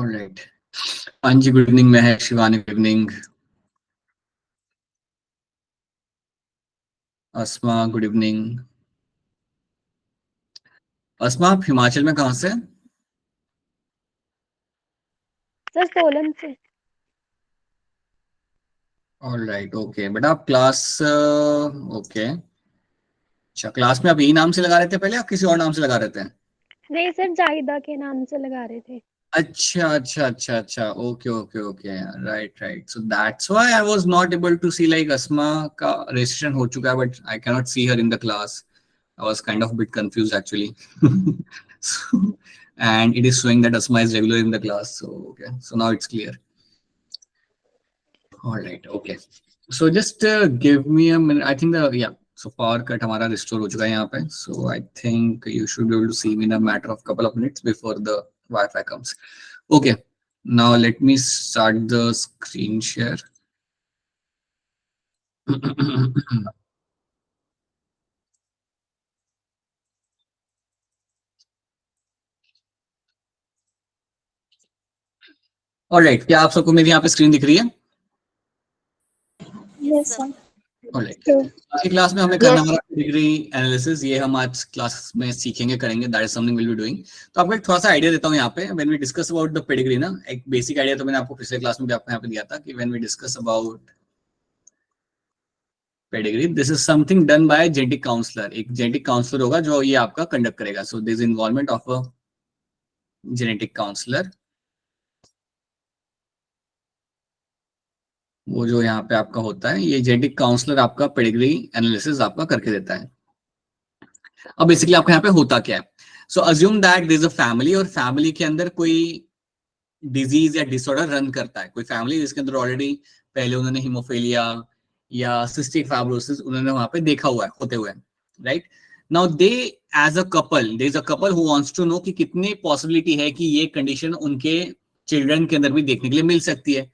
All right. Anji, good evening. Meher, Shivani, good evening. Asma, good evening. अस्मा, आप हिमाचल में कहाँ से? सर सोलन से। ऑलराइट, ओके बेटा, आप क्लास ओके, अच्छा, क्लास में आप यही नाम से लगा रहे थे पहले, आप किसी और नाम से लगा रहे थे? नहीं सर, जाहिदा के नाम से लगा रहे थे। अच्छा अच्छा अच्छा अच्छा, okay okay okay, right right, so that's why I was not able to see, like Asma का रजिस्ट्रेशन हो चुका है but I can not see her in the class. I was kind of a bit confused actually. So, and it is showing that Asma is regular in the class. So okay, so now it's clear. All right, okay. So just give me a minute. I think the yeah. So power cut हमारा restore हो चुका है यहाँ पे. So I think you should be able to see me in a matter of couple of minutes before the Wi-Fi comes. Okay. Now let me start the screen share. Alright, क्या आप सबको मेरी यहाँ पे स्क्रीन दिख रही है? Yes sir. Alright, आज की क्लास में हमें करना हमारा डिग्री एनालिसिस, ये हम आज क्लास में सीखेंगे, करेंगे, that is something will be doing. तो आपको एक थोड़ा सा आइडिया देता हूँ यहाँ पे. When we discuss about the pedigree ना, एक बेसिक आइडिया तो मैंने आपको पिछले क्लास में भी आपको यहाँ पे दिया था कि when we discuss about pedigree, this is something done by genetic counsellor. एक जेनेटिक काउंसलर होगा जो ये आपका कंडक्ट करेगा. So this involvement of a genetic counsellor, वो जो यहाँ पे आपका होता है, ये जेनेटिक काउंसलर आपका पेडिग्री एनालिसिस आपका करके देता है. अब बेसिकली आपका यहाँ पे होता क्या है? So assume that there is a family, और फैमिली के अंदर कोई डिजीज या डिसऑर्डर रन करता है. कोई फैमिली जिसके अंदर ऑलरेडी पहले उन्होंने हीमोफीलिया या सिस्टिक फाइब्रोसिस उन्होंने वहां पे देखा हुआ है होते हुए, right? Now they as a couple, there is a couple who wants to know कि कितनी पॉसिबिलिटी है कि ये कंडीशन उनके चिल्ड्रन के अंदर भी देखने के लिए मिल सकती है.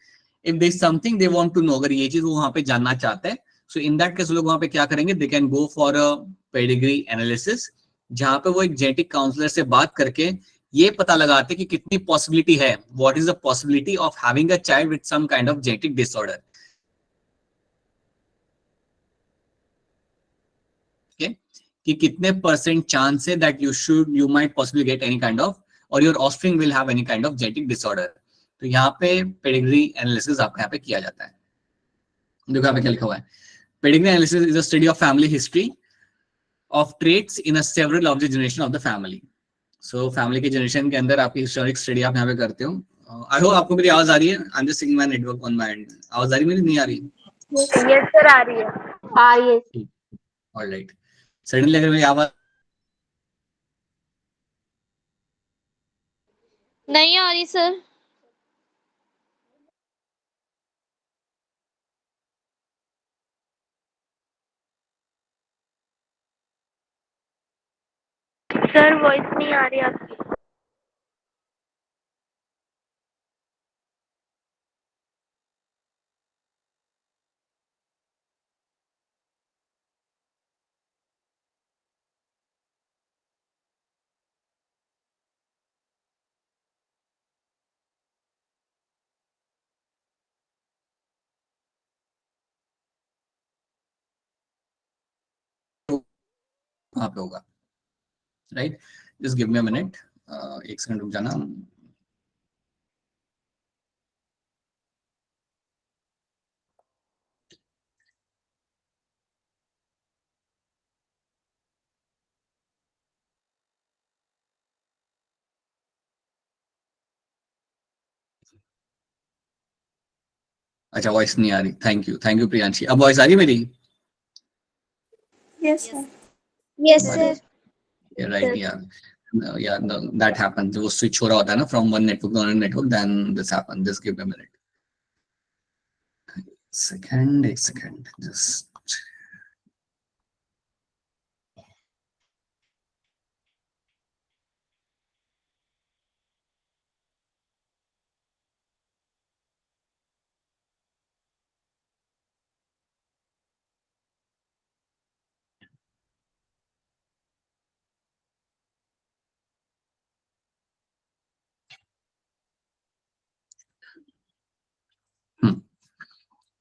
If there is something they want to know, अगर ये चीज वो वहां पे जानना चाहते हैं, सो इन दैट केस लोग वहां पे क्या करेंगे, they can go for a pedigree analysis, जहां पे वो एक जेनेटिक काउंसलर से बात करके ये पता लगाते कि कितनी पॉसिबिलिटी है, what is the possibility of having a child with some kind of genetic disorder. okay? कि कितने परसेंट चांस है that you might possibly get any kind of, और your offspring will have any kind of genetic disorder. तो यहाँ पे pedigree analysis आपका यहाँ पे किया जाता है. देखो यहाँ पे क्या लिखा हुआ है, pedigree analysis is a study of family history of traits in a several of the generation of the family. So family के जनरेशन के अंदर आपकी हिस्टोरिक स्टडी आप यहाँ पे करते हो. आई होप आपको मेरी आवाज आ रही है. I am just singing my network on my and. आवाज आ रही, मेरी नहीं आ रही? यस सर, आ रही है। आ रही है। ऑलराइट, सडनली अगर मेरी आवाज नहीं आ रही सर. सर वॉइस नहीं आ रही आपकी। वहां पे होगा, right? Just give me a minute, एक सेकंड रुक जाना. अच्छा, वॉइस नहीं आ रही. Thank you Priyanshi. अब वॉइस आ रही मेरी? Yes sir. Yes sir. Right, या दैट हैपेंस, वो स्विच हो रहा होता है ना from one network to another network, then this happens. Just give me a minute, एक second just.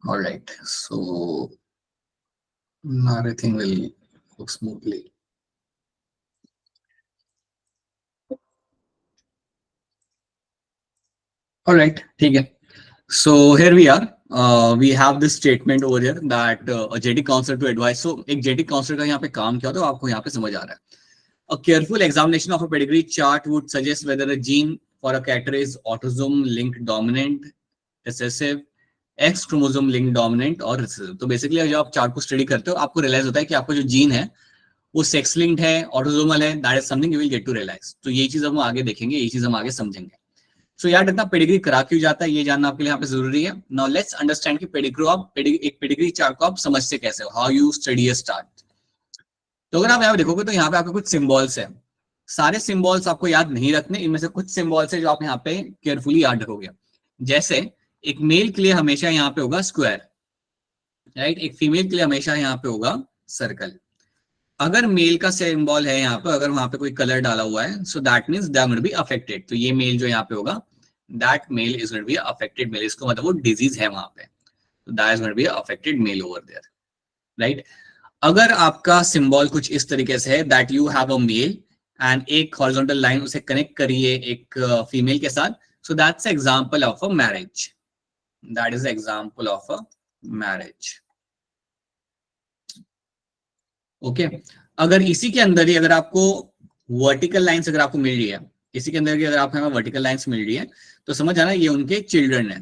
All right, so now everything will go smoothly. All right, ठीक है. So here we are. We have this statement over here that a genetic counselor to advise. So एक genetic counselor का यहाँ पे काम क्या होता है आपको यहाँ पे समझ आ रहा है. A careful examination of a pedigree chart would suggest whether a gene for a character is autosome linked dominant, recessive, X chromosome linked dominant और recessive. तो बेसिकली जब आप चार्ट को स्टडी करते हो आपको रियलाइज होता है कि आपका जो जीन है वो सेक्स लिंक्ड है, ऑटोसोमल है. That is something you will get to realise. तो ये चीज हम आगे देखेंगे, ये चीज हम आगे समझेंगे. सो यार इतना पेडिग्री करा क्यों जाता है ये जानना आपके लिए यहाँ पे जरूरी है. नाउ लेट्स अंडरस्टैंड कि पेडिग्री आप एक पेडिग्री चार्ट को आप समझते कैसे हो, how you study a chart. तो अगर आप यहाँ पे देखोगे तो यहाँ पे आपके कुछ सिंबल्स है. सारे सिंबल्स आपको याद नहीं रखने, इनमें से कुछ सिंबल्स है जो आप यहाँ पे केयरफुली याद रखोगे. जैसे एक मेल के लिए हमेशा यहाँ पे होगा स्क्वायर, राइट. एक फीमेल के लिए हमेशा यहाँ पे होगा सर्कल. अगर मेल का सिंबल है यहाँ पे, अगर वहां पे कोई कलर डाला हुआ है, so that means they are going to be affected. तो ये मेल जो यहाँ पे होगा, that male is going to be affected male. इसको मतलब वो डिजीज है वहां पे, तो that is going to be affected male over there, right. अगर आपका सिंबल कुछ इस तरीके से है, that you have a male and एक हॉरिजॉन्टल लाइन उसे कनेक्ट करिए एक फीमेल के साथ, so that's example of a marriage. That is example of a marriage. Okay. अगर इसी के अंदर ही अगर आपको वर्टिकल लाइंस अगर आपको मिल रही है, इसी के अंदर की अगर आपको वर्टिकल लाइंस मिल रही है, तो समझ आना ये उनके चिल्ड्रन है.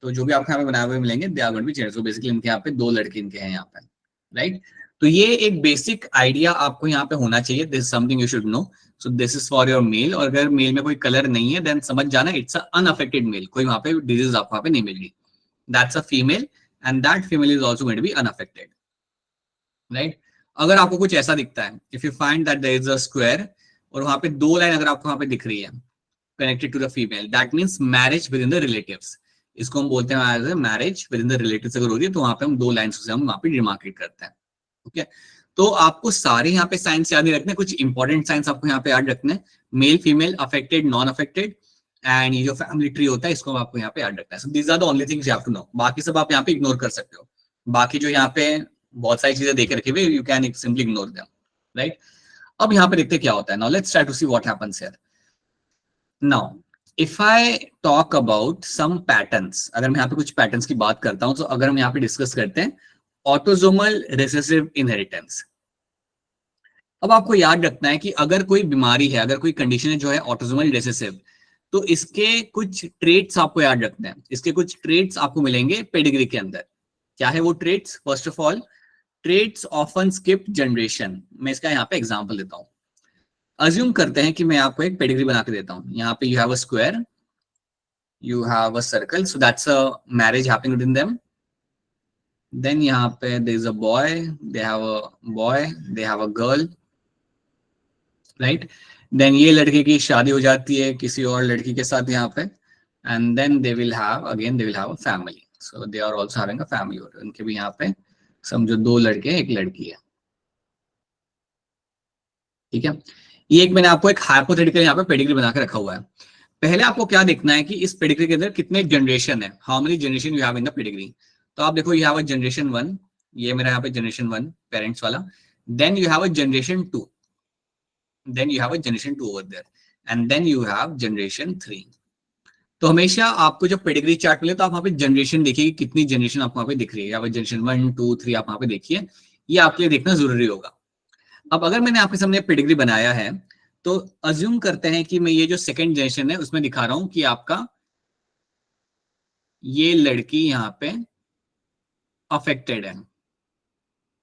तो जो भी आपको यहाँ पे बनाए हुए मिलेंगे they are going to be children. So basically इनके यहाँ पे दो लड़के इनके हैं यहाँ पे, राइट. तो ये एक बेसिक आइडिया आपको यहाँ पे होना चाहिए. This is something you should know. So this is for your male. और अगर मेल में कोई कलर नहीं है देन समझ जाना इट्स अ अनअफेक्टेड मेल. कोई वहां पे डिजीज आपको वहां पे नहीं मिलेगी. That's a female and that female is also going to be unaffected, right. अगर आपको कुछ ऐसा दिखता है, if you find that there is a square और वहां पे दो लाइन अगर आपको वहां पे दिख रही है connected to the female, that means marriage within the relatives. इसको हम बोलते हैं as marriage within the relatives. अगर हो रही है तो वहां पे हम दो लाइंस से हम वहां पे डिमार्केट करते हैं. ओके. तो आपको सारे यहाँ पे साइंस याद नहीं रखने, कुछ इंपॉर्टेंट साइंस आपको यहाँ पे याद रखने. Male female affected non affected and ये जो फैमिली ट्री होता है इसको आपको यहाँ पे याद रखना है. So these are the only things you have to know. बाकी सब आप यहाँ पे इग्नोर कर सकते हो. बाकी जो यहाँ पे बहुत सारी चीजें देखे रखी हुई, you can simply ignore them, right. अब यहाँ पे देखते क्या होता है. Now let's try to see what happens here. Now if I talk about some patterns, अगर मैं यहाँ पे कुछ पैटर्न्स की बात करता हूँ, तो अगर हम यहाँ पे डिस्कस करते हैं ऑटोसोमल रिसेसिव इनहेरिटेंस. अब आपको याद रखना है कि अगर कोई बीमारी है, अगर कोई कंडीशन है जो है ऑटोसोमल रिसेसिव, तो इसके कुछ ट्रेट्स आपको याद रखना है. इसके कुछ ट्रेट्स आपको मिलेंगे पेडिग्री के अंदर. क्या है वो traits? First of all, traits often skip generation. मैं इसका यहाँ पे एग्जांपल देता हूँ. अज्यूम करते हैं कि मैं आपको एक पेडिग्री बना के देता हूँ. यहाँ पे you have a square, you have a circle, so that's a marriage happening with them. Then यहाँ पे there is a boy, they have a boy, they have a girl, right. Then ये लड़के की शादी हो जाती है किसी और लड़की के साथ यहाँ पे, and then they will have a family. So they are also having a family. और उनके भी यहाँ पे समझो दो लड़के एक लड़की है, ठीक है. ये एक मैंने आपको एक हाइपोथेटिकल यहाँ पे पेडिग्री बना के रखा हुआ है. पहले आपको क्या देखना है कि इस पेडिग्री के अंदर कितने जनरेशन है, how many generation you have in the pedigree. तो आप देखो यू हैव अ जनरेशन 1, ये मेरा यहाँ पे जनरेशन 1 पेरेंट्स वाला. Then you have a generation 2, then you have a generation 2 over there, and then you have generation 3. तो हमेशा आपको जब पेडिग्री चार्ट मिले तो आप वहां पे जनरेशन देखिए, कितनी जनरेशन आपको वहां पे दिख रही है. या जनरेशन 1 2 3 आप वहां पे देखिए, ये आपके लिए देखना जरूरी होगा. अब अगर मैंने आपके सामने पेडिग्री बनाया है तो अज्यूम करते हैं कि मैं ये जो सेकंड जनरेशन है उसमें दिखा रहा हूं कि आपका ये लड़की यहाँ पे अफेक्टेड है.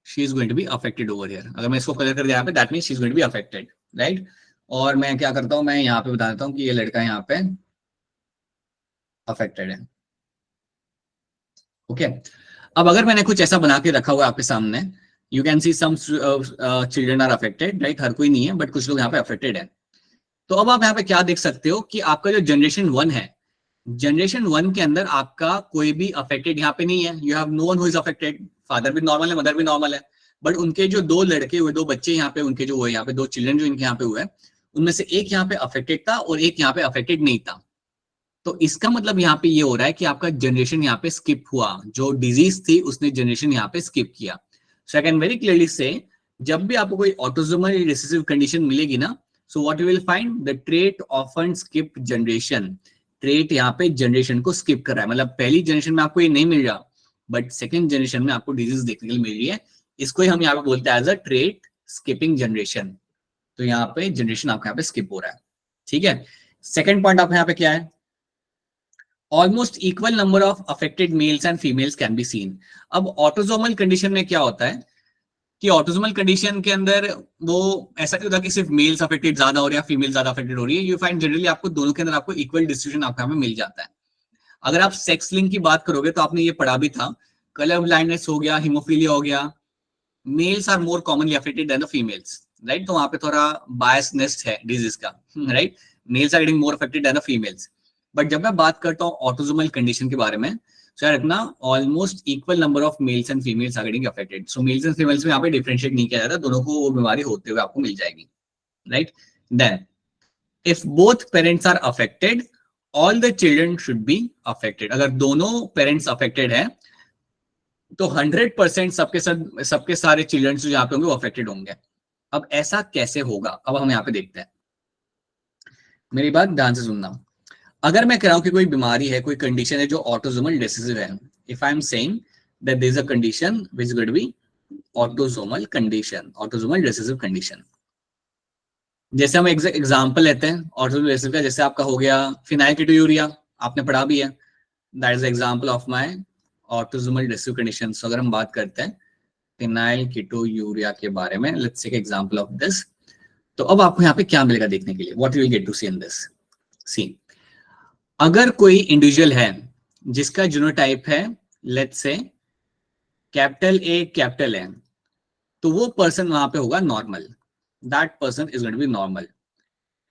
She is going to be affected over here. अगर मैं इसको कलर कर दिया यहाँ पे, that means she is going to be affected, right. और मैं क्या करता हूं, मैं यहाँ पे बता देता हूँ कि ये लड़का यहाँ पे अफेक्टेड है. ओके. अब अगर मैंने कुछ ऐसा बना के रखा हुआ आपके सामने, you can see some children are affected, right. हर कोई नहीं है बट कुछ लोग यहाँ पे अफेक्टेड है. तो अब आप यहाँ पे क्या देख सकते हो कि आपका जो जनरेशन 1 है, जनरेशन 1 के अंदर आपका कोई भी अफेक्टेड यहाँ पे नहीं है. You have no one who is affected. Father भी नॉर्मल है, मदर भी नॉर्मल है, बट उनके जो दो लड़के हुए, दो बच्चे यहाँ पे, उनके जो हुए यहाँ पे दो चिल्ड्रन जो इनके यहाँ पे हुए, उनमें से एक यहाँ पे अफेक्टेड था और एक यहाँ पे अफेक्टेड नहीं था. तो इसका मतलब यहाँ पे ये हो रहा है कि आपका जनरेशन यहाँ पे स्किप हुआ, जो डिजीज थी उसने जनरेशन यहाँ पे स्किप किया। सो आई कैन वेरी क्लियरली से, जब भी आपको कोई ऑटोसोमल रिसेसिव कंडीशन मिलेगी ना, so what you will find, the trait often skip generation. Trait यहाँ पे जनरेशन को स्किप कर रहा है, मतलब पहली जनरेशन में आपको ये नहीं मिल रहा, बट सेकेंड जनरेशन में आपको डिजीज देखने के लिए मिल रही है। इसको ही हम यहाँ पे बोलते हैं as a trait skipping generation. तो यहाँ पे जनरेशन आपका यहाँ पे स्किप हो रहा है, ठीक है। सेकेंड पॉइंट आपका यहाँ पे क्या है, almost equal number of affected mails and females can be seen. अब ऑटोसोमल कंडीशन में क्या होता है कि ऑटोसोमल कंडीशन के अंदर वो ऐसा नहीं होता कि सिर्फ मेल्स अफेक्टेड ज्यादा हो रही है, फीमेल ज्यादा अफेक्टेड हो रही है। यू फाइंड जनरली आपको दोनों के अंदर आपको इक्वल डिस्ट्रीब्यूशन आपको यहाँ पे मिल जाता है। अगर आप सेक्स लिंक की बात करोगे तो आपने ये पढ़ा भी था, कलर ब्लाइंडनेस हो गया, हीमोफीलिया हो गया, males are more commonly affected than the females, right. तो वहां पे थोड़ा बायसनेस है डिजीज का, right. Males are getting more affected than the females. But जब मैं बात करता हूँ ऑटोसोमल कंडीशन के बारे में, तो यार रखना almost equal number of males and females are getting affected. So males and females में यहाँ पे डिफरेंशिएट नहीं किया जाता, दोनों को वो बीमारी होते हुए आपको मिल जाएगी, right. Then if both parents are affected, all the children should be affected. अगर दोनों पेरेंट्स अफेक्टेड है तो 100% सबके सारे चिल्ड्रन जो यहाँ पे होंगे वो अफेक्टेड होंगे। अब ऐसा कैसे होगा, अब हम यहाँ पे देखते हैं। मेरी बात ध्यान से सुनना। अगर मैं कह रहा हूं कि कोई बीमारी है, कोई कंडीशन है जो ऑटोसोमल रिसेसिव है, if I am saying that there is a condition which is going to be autosomal condition, autosomal recessive condition. जैसे हम एग्जांपल लेते हैं ऑटोसोमल रिसेसिव का, जैसे आपका हो गया फिनाइलकीटोयूरिया, आपने पढ़ा भी है, that is example of my autosomal recessive condition. So अगर हम बात करते हैं फिनाइलकीटोयूरिया के बारे में, let's take example of this. तो अब आपको यहाँ पे क्या मिलेगा देखने के लिए, what you will get to see in this. See, अगर कोई इंडिविजुअल है जिसका जीनोटाइप है let's say capital A capital N, तो वो पर्सन वहां पे होगा normal, that person is going to be normal.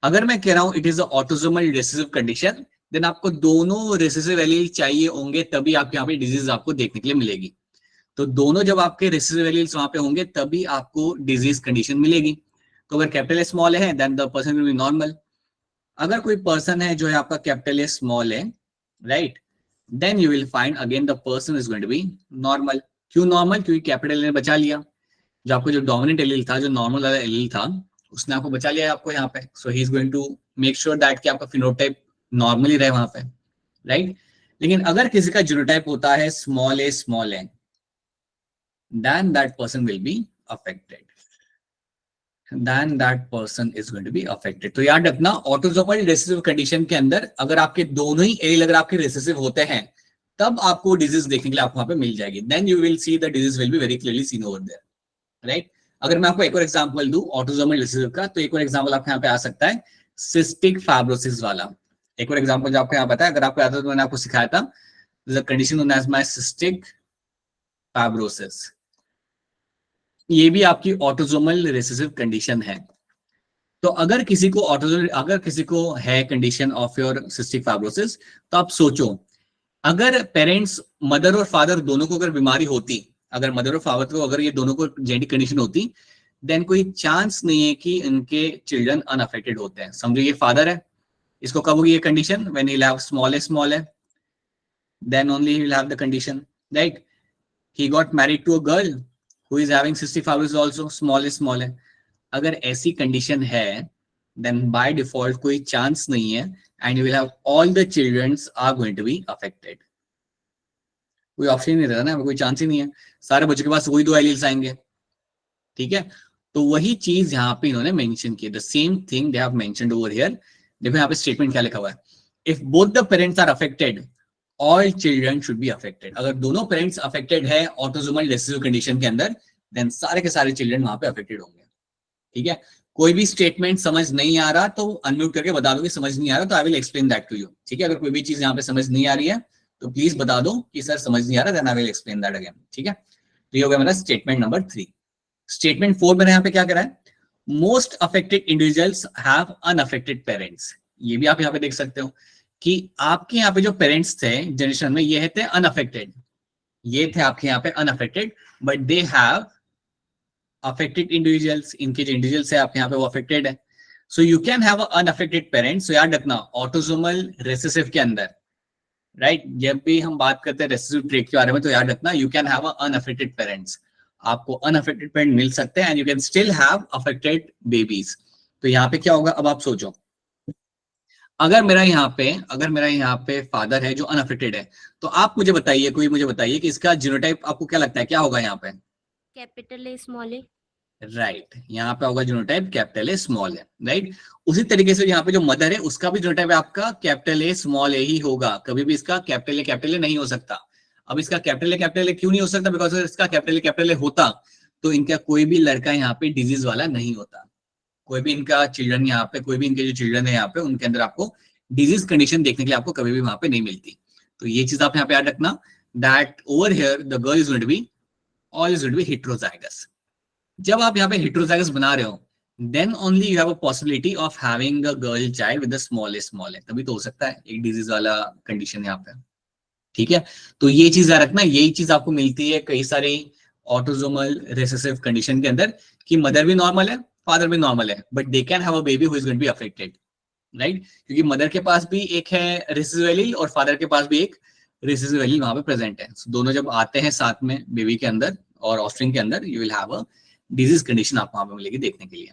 अगर मैं कह रहा हूं it is a autosomal recessive condition, then आपको दोनों रिसेसिव एलील चाहिए होंगे, तभी आपके यहाँ पे डिजीज आपको देखने के लिए मिलेगी। तो दोनों जब आपके रिसेसिव एलील्स वहां पे होंगे तभी आपको डिजीज कंडीशन मिलेगी। तो अगर कैपिटल ए स्मॉल है then the person will be normal. अगर कोई पर्सन है जो है आपका कैपिटल ए स्मॉल है, right, then you will find again the person is going to be normal. क्यों नॉर्मल? क्योंकि कैपिटल ने बचा लिया, जो आपको जो डोमिनेंट एलील था, जो नॉर्मल वाला एलील था, उसने आपको बचा लिया है आपको यहाँ पे। So he is going to make sure that कि आपका फिनोटाइप नॉर्मली रहे वहां पे, राइट। लेकिन अगर किसी का जीनोटाइप होता है small A, then that person will be affected. Then that person is going to be affected. तो याद रखना ऑटोसोमल रिसेसिव कंडीशन के अंदर अगर आपके दोनों ही एलील अगर आपके रिसेसिव होते हैं तब आपको डिजीज देखने के लिए आपको वहां पे मिल जाएगी। Then you will see the disease will be very clearly seen over there, right. अगर मैं आपको एक और एग्जांपल दूं ऑटोसोमल रिसेसिव का, तो एक और एग्जांपल आपके यहाँ पे आ सकता है सिस्टिक फाइब्रोसिस वाला। एक और एग्जांपल जो आपको यहाँ पता है, अगर आपको याद है तो मैंने आपको सिखाया था, condition known as my cystic fibrosis. ये भी आपकी ऑटोसोमल रिसेसिव कंडीशन है। तो अगर किसी को है condition of your cystic fibrosis, तो आप सोचो अगर पेरेंट्स मदर और फादर दोनों को अगर बीमारी होती, अगर मदर और फादर को अगर ये दोनों को जेनेटिक कंडीशन होती, देन कोई चांस नहीं है कि इनके चिल्ड्रन अनअफेक्टेड होते हैं। समझो ये फादर है, इसको कब होगी ये condition? When he will have small है, then only he will have the condition, right. He got married to a girl who is having cystic fibrosis also, small है। अगर ऐसी कंडीशन है then by default कोई chance नहीं है and you will have all the children are going to be affected। कोई option नहीं रहता ना, कोई चांस ही नहीं है, सारे बच्चों के पास वही दो एलील्स आएंगे, ठीक है। तो वही चीज यहाँ पे इन्होंने मेंशन की, the same thing they have mentioned over here. देखो यहाँ पे स्टेटमेंट क्या लिखा हुआ है, if both the parents are affected all children should be affected. अगर दोनों पेरेंट्स अफेक्टेड है ऑटोसोमल रिसेसिव कंडीशन के अंदर, देन सारे के सारे चिल्ड्रन वहां पे अफेक्टेड होंगे, ठीक है। कोई भी स्टेटमेंट समझ नहीं आ रहा तो अनम्यूट करके बता दो कि समझ नहीं आ रहा, तो I will explain that to you, ठीक है। अगर कोई भी चीज यहाँ पे समझ नहीं आ रही है तो प्लीज बता दो कि सर समझ नहीं आ रहा, then I will explain that again, ठीक है। तो ये हो गया मेरा स्टेटमेंट नंबर 3। स्टेटमेंट 4 मैंने यहाँ पे क्या करा है, most affected individuals have unaffected parents. ये भी आप यहाँ पे देख सकते हो कि आपके यहाँ पे जो पेरेंट्स थे जनरेशन में, ये थे अनअफेक्टेड, ये थे आपके यहाँ पे unaffected, but they have affected individuals. इनके जो इंडिविजुअल्स है आपके यहाँ पे वो अफेक्टेड है। So you can have unaffected parents. So याद रखना ऑटोसोमल रिसेसिव के अंदर, राइट, जब भी हम बात करते हैं रिसेसिव ट्रेट के बारे में, तो याद रखना you can have unaffected parents. आपको अनअफेक्टेड पेरेंट मिल सकते हैं and you can still have affected babies. तो यहाँ पे क्या होगा, अब आप सोचो, अगर मेरा यहाँ पे फादर है जो अनअफेक्टेड है, तो आप मुझे बताइए, कोई मुझे बताइए कि इसका जीनोटाइप आपको क्या लगता है, क्या होगा यहाँ पे? Capital A small A. Right, यहाँ पे होगा genotype capital A small A, right. उसी तरीके से यहाँ पे जो मदर है उसका भी जीनोटाइप आपका कैपिटल ए स्मॉल ए ही होगा, कभी भी इसका कैपिटल ए नहीं हो सकता। अब इसका कैपिटल ए क्यों नहीं हो सकता? बिकॉज इसका कैपिटल ए होता तो इनका कोई भी लड़का यहाँ पे डिजीज वाला नहीं होता। कोई भी इनका चिल्ड्रन यहाँ पे, कोई भी इनके जो चिल्ड्रन है यहाँ पे, उनके अंदर आपको डिजीज कंडीशन देखने के लिए आपको कभी भी वहां पे नहीं मिलती। तो ये चीज आप यहाँ पे याद रखना, that over here the girl is going to be all is going to be heterozygous. जब आप यहाँ पे हेटेरोजाइगस बना रहे हो, then only you have a possibility of having a girl child with the small A, तभी तो हो सकता है एक डिजीज वाला कंडीशन यहाँ पे, ठीक है। तो ये चीज याद रखना, यही चीज आपको मिलती है कई सारी ऑटोसोमल रिसेसिव कंडीशन के अंदर, कि मदर भी नॉर्मल है, फादर भी नॉर्मल है, but they can have a baby who is going to be affected, right, क्योंकि मदर के पास भी एक है रिसेसिव एलील और फादर के पास भी एक रिसेसिव एलील वहां पे प्रेजेंट है। So, दोनों जब आते हैं साथ में बेबी के अंदर और ऑफस्प्रिंग के अंदर, you will have a disease condition आपको वहां पे मिलेगी देखने के लिए।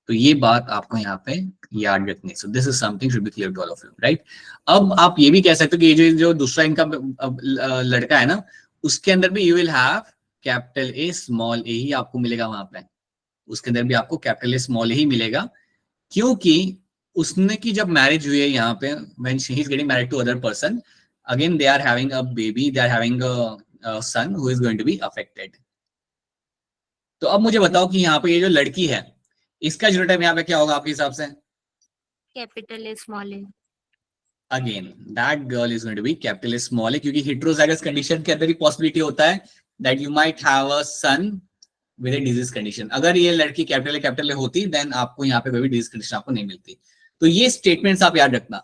तो ये बात आपको यहाँ पे याद रखनी है। So this is something should be clear to all of you, right. अब आप ये भी कह सकते हो कि ये जो दूसरा इनका लड़का है ना, उसके अंदर भी you will have capital A small A ही आपको मिलेगा वहां पे, उसके अंदर भी आपको कैपिटल ए स्मॉल ए ही मिलेगा, क्योंकि उसने की जब मैरिज हुई है यहाँ पे, when she is getting married to other person, again they are having a baby, they are having a son who is going to be affected. तो अब मुझे बताओ कि यहाँ पे ये जो लड़की है, इसका जीनोटाइप यहाँ पे क्या होगा आपके हिसाब से? Capital A small A. Again that girl is going to be capital A small A, क्योंकि हेटेरोजाइगस कंडीशन के अंदर ही पॉसिबिलिटी होता है that you might have a son with a disease condition. अगर ये लड़की कैपिटल ए होती, देन आपको यहाँ पे कोई भी डिजीज कंडीशन आपको नहीं मिलती। तो ये स्टेटमेंट्स आप याद रखना।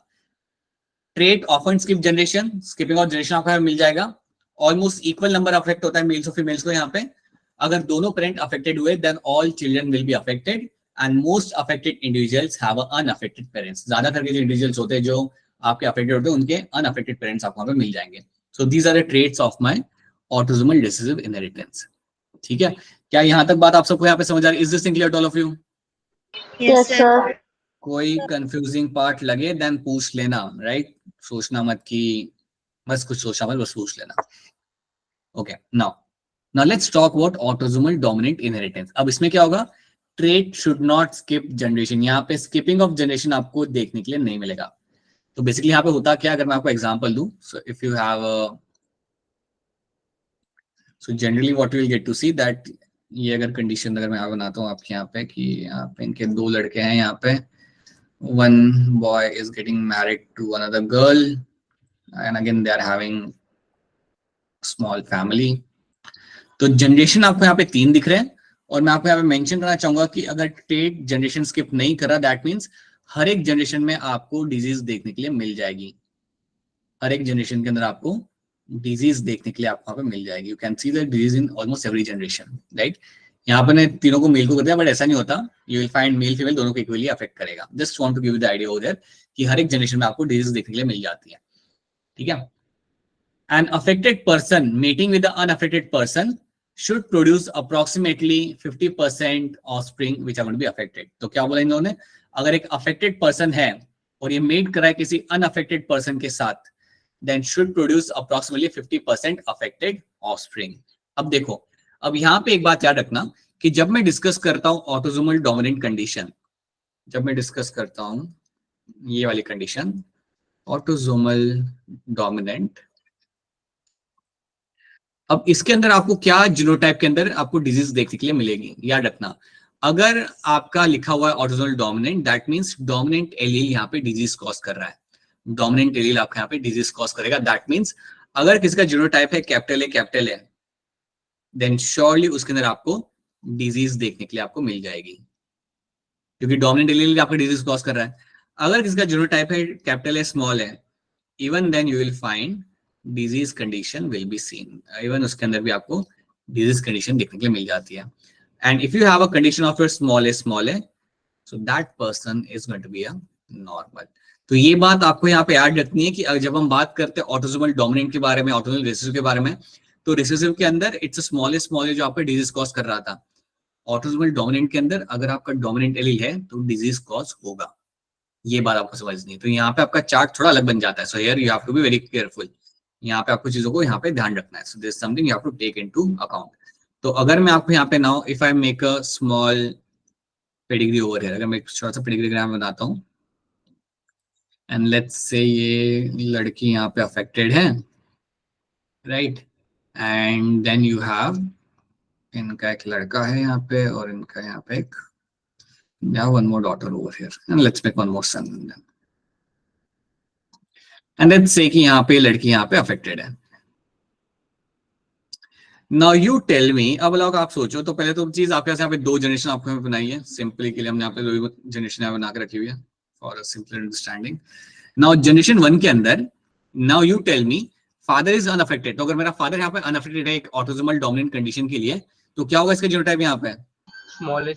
Trait often skip generation, skipping of generation आपको मिल जाएगा। ऑलमोस्ट इक्वल नंबर अफेक्ट होता है मेल्स और फीमेल्स को यहाँ पे। अगर दोनों पेरेंट अफेक्टेड हुए, then all children will be affected and most affected individuals have unaffected parents. ज्यादातर के जो इंडिविजुअल्स होते हैं जो आपके अफेक्टेड होते हैं, उनके अनअफेक्टेड पेरेंट्स आपको वहां पे मिल जाएंगे। So these are the traits of my autosomal recessive inheritance. ठीक है, क्या यहाँ तक बात आप सबको यहाँ पे समझ आ रही है? Is this clear to all of you? Yes sir. कोई कंफ्यूजिंग पार्ट लगे देन पूछ लेना, राइट। सोचना मत कि बस कुछ सोचना मत, बस पूछ लेना। Okay, now let's talk about autosomal dominant inheritance. अब इसमें क्या होगा? Trait should not skip generation. यहाँ पे स्किपिंग ऑफ जनरेशन आपको देखने के लिए नहीं मिलेगा। तो बेसिकली यहाँ पे होता क्या, अगर मैं आपको एग्जांपल दूं, so if you have so generally what you will get to see that, ये अगर कंडीशन अगर मैं बनाता हूँ आपके यहाँ पे कि यहाँ पे इनके दो लड़के हैं, यहाँ पे one boy is getting married to another girl and again they are having small family। तो जनरेशन आपको यहाँ पे 3 दिख रहे हैं, और मैं आपको यहाँ पे मेंशन करना चाहूंगा कि अगर ट्रेट जनरेशन स्किप नहीं करा, दैट मींस हर एक जनरेशन में आपको डिजीज देखने के लिए मिल जाएगी। हर एक जनरेशन के अंदर आपको डिजीज देखने के लिए आपको वहां पे मिल जाएगी। You can C the disease in almost every generation, right. यहाँ पर ने तीनों को मेल को कर दिया, बट ऐसा नहीं होता। You will find male female दोनों को इक्वली अफेक्ट करेगा। Just want to give you the idea over there कि हर एक जनरेशन में आपको डिजीज देखने के लिए मिल जाती है, ठीक है। An affected person mating with an unaffected person should produce approximately 50% offspring which are going to be affected। तो क्या बोला इन्होंने? अगर एक affected person है और ये मेट करा है किसी unaffected person के साथ, then should produce approximately 50% affected offspring। अब देखो, अब यहाँ पे एक बात याद रखना कि जब मैं डिस्कस करता हूं ऑटोसोमल डोमिनेंट कंडीशन, जब मैं डिस्कस करता हूं ये वाली कंडीशन ऑटोसोमल डोमिनेंट, अब इसके अंदर आपको क्या जीनोटाइप के अंदर आपको डिजीज देखने के लिए मिलेगी, याद रखना। अगर आपका लिखा हुआ है autosomal dominant, that means dominant allele यहाँ पे डिजीज कॉज कर रहा है। डोमिनेंट एलील आपका यहाँ पे डिजीज कॉज करेगा। दैट मींस अगर किसी का जीनोटाइप है कैपिटल ए, देन श्योरली उसके अंदर आपको डिजीज देखने के लिए आपको मिल जाएगी, क्योंकि डोमिनेंट एलील आपका डिजीज कॉज कर रहा है। अगर किसी का जीनोटाइप है कैपिटल ए स्मॉल है, even then you will find disease condition will be seen. Even उसके अंदर भी आपको डिजीज कंडीशन देखने के लिए मिल जाती है। And if you have a condition of your small A, so that person is going to be a normal. तो ये बात आपको यहाँ पे याद रखनी है कि जब हम बात करते हैं ऑटोसोमल डोमिनेंट के बारे में, ऑटोसोमल रिसेसिव के बारे में, तो रिसेसिव के अंदर इट्स स्मॉलेस्ट जो आपका डिजीज कॉज कर रहा था। ऑटोसोमल डोमिनेंट के अंदर अगर आपका डोमिनेंट एलील है तो डिजीज कॉज होगा। ये बात आपको समझनी है। तो यहाँ पे आपका चार्ट थोड़ा अलग बन जाता है। So here you have to be very careful. यहाँ पे आपको चीजों को यहाँ पे ध्यान रखना है। So this something you have to take into account. तो अगर मैं आपको यहाँ पे now if I make a small pedigree over here, अगर मैं एक छोटा सा पेडिग्री ग्राम बनाता हूँ एंड लेट्स से ये लड़की यहाँ पे अफेक्टेड है, right, and then you have, इनका एक लड़का है यहाँ पे और इनका यहाँ पे एक one more daughter over here and let's make one more son and let's say कि यहाँ पे लड़की यहाँ पे अफेक्टेड है। Now you tell me, अब लोग आप सोचो, तो पहले तो चीज आपके यहाँ पे दो जनरेशन आपको यहाँ पे बनाई है, सिंपली के लिए हमने यहाँ पे दो जनरेशन यहाँ बना के रखी हुई है for a simple understanding. Now generation 1 के अंदर, now you tell me father is unaffected. तो अगर मेरा फादर यहाँ पे अनअफेक्टेड है एक ऑटोसोमल डोमिनेंट कंडीशन के लिए, तो क्या होगा इसका जीनोटाइप यहाँ पे? स्मॉल है,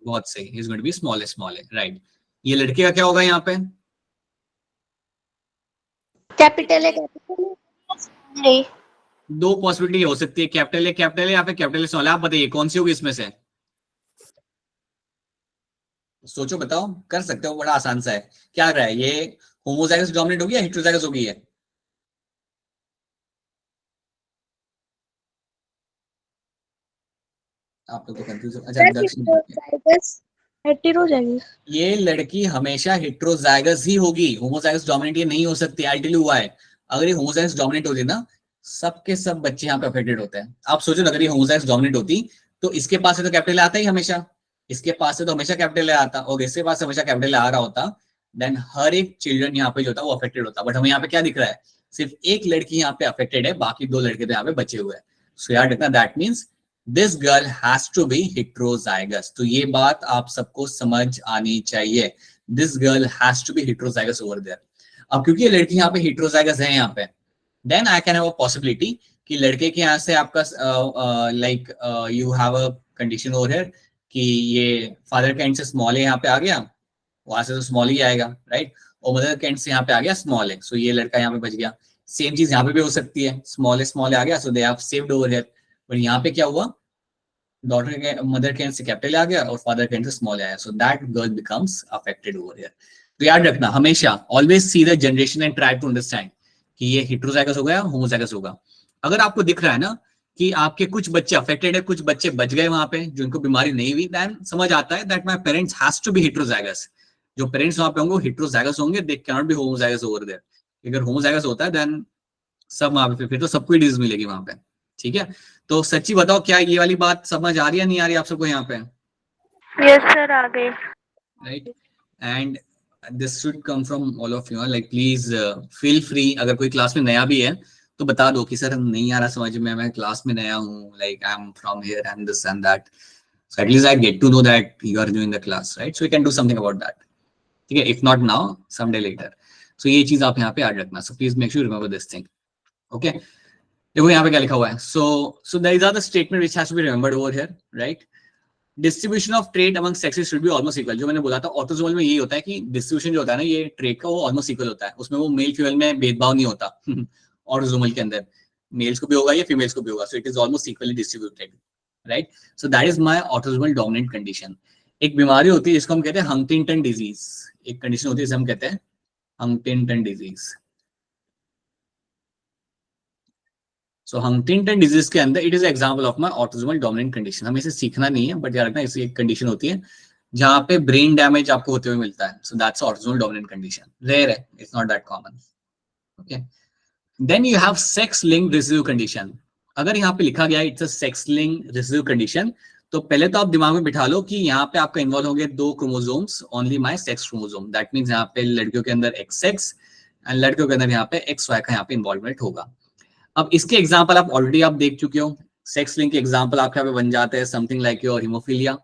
बहुत सही, is going to be small है, राइट। ये लड़के का क्या होगा यहाँ पे? कैपिटल है। दो पॉसिबिलिटी हो सकती है, कैपिटल है या फिर कैपिटल स्मॉल है। आप बताइए कौन सी होगी इसमें से? सोचो, बताओ, कर सकते हो, बड़ा आसान सा है। क्या लग रहा है, ये होमोजाइगस डोमिनेंट होगी या हेटेरोजाइगस होगी? है आप लोग तो कंफ्यूज हो। अच्छा, हेटेरोजाइगस। ये लड़की हमेशा हेटेरोजाइगस ही होगी, होमोजाइगस डोमिनेंट ये नहीं हो सकती। I tell you why. अगर ये होमोजाइगस डोमिनेंट होती ना, सबके सब बच्चे यहाँ पे अफेक्टेड होते हैं। आप सोचो ना, अगर ये होमोजाइगस डोमिनेंट होती तो इसके पास से तो कैपिटल आता ही हमेशा, इसके पास से तो हमेशा कैपिटल आता, और इसके पास से हमेशा कैपिटल आ रहा होता, देन हर एक चिल्ड्रन यहाँ पे जो होता वो अफेक्टेड होता। बट हमें यहाँ पे क्या दिख रहा है? सिर्फ एक लड़की यहाँ पे अफेक्टेड है, बाकी दो लड़के तो यहाँ पे बचे हुए हैं। सो याद रखना, that means this girl has to be heterozygous. तो ये बात आप सबको समझ आनी चाहिए, this girl has to be heterozygous over there. अब क्योंकि ये लड़की यहाँ पे हेटेरोजाइगस है यहाँ पे, then I can have a possibility कि लड़के के यहाँ से आपका like you have a condition over here कि ये फादर के एंड से स्मॉल है यहाँ पे आ गया, वहां से तो स्मॉल ही आएगा, राइट, और मदर के एंड से यहाँ पे आ गया स्मॉल है, सो ये लड़का यहाँ पे बच गया। सेम चीज यहाँ पे भी हो सकती है, स्मॉल है आ गया, so they have saved over here. But यहाँ पे क्या हुआ, डॉटर के मदर के एंड से कैपिटल आ गया और फादर के एंड से स्मॉल आया, so that girl becomes affected over here. तो याद रखना हमेशा, always see the generation and try to understand कि ये हेटेरोजाइगस होगा या होमोजाइगस होगा। अगर आपको दिख रहा है ना कि आपके कुछ बच्चे अफेक्टेड है, कुछ बच्चे बच गए वहां पे जिनको बीमारी नहीं हुई, देन समझ आता है that my parents has to be heterozygous. जो पेरेंट्स वहां पे होंगे हेटेरोजाइगस होंगे, they can not be homozygous over there. अगर होमोजाइगस होता है देन सब वहां पे फिर तो सबको डिजीज मिलेगी वहां पे, ठीक है। तो सच्ची बताओ, क्या ये वाली बात समझ आ रही है नहीं आ रही आप सबको यहाँ पे? यस सर, आ गए। Right, and this should come from all of you, like please feel free. अगर कोई क्लास में नया भी है तो बता दो कि सर नहीं आ रहा समझ में, मैं क्लास में नया हूँ, like I am from here and this and that, so at least I get to know that you are doing the class, right, so you can do something about that, ठीक है, if not now some day later. So ये चीज आप यहाँ पे याद रखना, so please make sure remember this thing, okay. देखो यहाँ पे क्या लिखा हुआ है, so there is a statement which has to be remembered over here, right. Distribution of trait among sexes should be almost equal. जो मैंने बोला था ऑटोसोमल में यही होता है कि डिस्ट्रीब्यूशन जो होता है ना ये ट्रेट का, वो ऑलमोस्ट इक्वल होता है, उसमें वो मेल फीमेल में भेदभाव नहीं होता। ऑटोसोमल के अंदर मेल्स को भी होगा या फीमेल्स को भी होगा, so it is almost equally distributed, right. So that is my autosomal dominant condition. एक बीमारी होती है जिसको हम कहते हैं हंटिंगटन डिजीज, एक कंडीशन होती है जिसे हम कहते हैं हंटिंगटन डिजीज। सो हंटिंगटन डिजीज के अंदर it is example of my autosomal dominant condition. हमें इसे सीखना नहीं है, बट याद रखना इसे एक कंडीशन होती है जहां पे ब्रेन डैमेज आपको होते हुए मिलता है, so that's autosomal dominant condition. Rare है, it's not that common, okay. Then you have sex linked recessive condition. अगर यहाँ पे लिखा गया it's a sex linked recessive condition, तो पहले तो आप दिमाग में बिठा लो कि यहाँ पे आपका इन्वॉल्व होंगे दो chromosomes, only my sex chromosome, that means यहाँ पे लड़कियों के अंदर एक्स एक्स एंड लड़कियों के अंदर यहाँ पे एक्स वाई का यहाँ पे इन्वॉल्वमेंट होगा। अब इसके एग्जाम्पल आप ऑलरेडी आप देख चुके हो, सेक्स लिंक के एग्जाम्पल आपके यहाँ पे बन जाते हैं something like your haemophilia.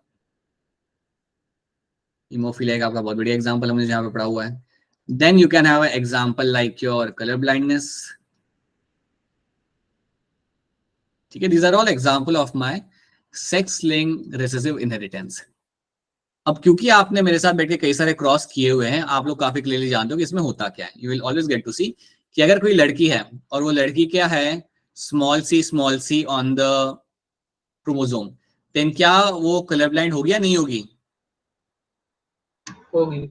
Haemophilia का आपका बहुत बढ़िया एग्जाम्पल है मुझे यहाँ पे पढ़ा हुआ है। Then you can have example like your colour blindness, ठीक है, these are all example of my sex link recessive inheritance. अब क्योंकि आपने मेरे साथ बैठ के कई सारे क्रॉस किए हुए हैं, आप लोग काफी क्लियरली जानते हो कि इसमें होता क्या है. You will always get to see कि अगर कोई लड़की है और वो लड़की क्या है, small C on the chromosome, then क्या वो कलर ब्लाइंड होगी या नहीं होगी? होगी.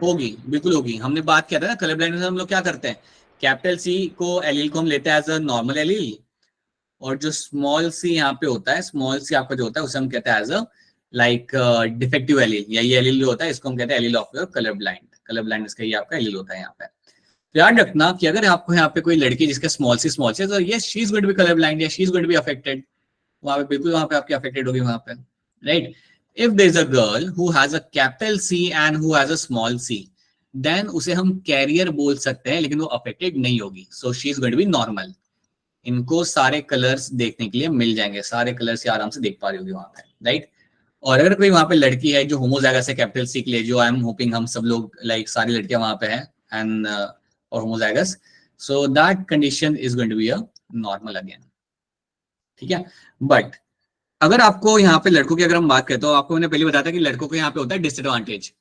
होगी, बिल्कुल होगी. हमने बात किया था ना, कलर ब्लाइंड में हम लोग क्या करते हैं, कैपिटल सी को एलील को हम लेते हैं एज अ नॉर्मल एलील, और जो स्मॉल सी यहाँ पे होता है, स्मॉल सी आपका जो होता है उसे हम कहते हैं as a like defective allele, या ये एलील जो होता है इसको हम कहते हैं allele of your colour blind. Colour blindness का ये आपका एलील होता है यहाँ पे. तो याद रखना कि अगर आपको यहाँ पे कोई लड़की जिसका स्मॉल सी तो yes she is going to be colour blind या she is going to be affected. वहां पे बिल्कुल वहां पे आपकी अफेक्टेड होगी वहां पे, right. If there is a girl who has a capital C and who has a small C, then उसे हम कैरियर बोल सकते हैं, लेकिन वो अफेक्टेड नहीं होगी. So she is going to be normal. इनको सारे कलर्स देखने के लिए मिल जाएंगे, सारे कलर्स आराम से देख पा रही होगी वहां पे, राइट. और अगर कोई वहां पे लड़की है जो होमोजाइगस है कैपिटल सी के लिए, जो आई एम होपिंग हम सब लोग लाइक सारी लड़कियां वहां पे हैं एंड और homozygous, so that condition is going to be a normal again. ठीक है. बट अगर आपको यहाँ पे लड़कों की अगर हम बात करें तो आपको मैंने पहले बताया था कि लड़कों को यहाँ पे होता है डिसएडवांटेज.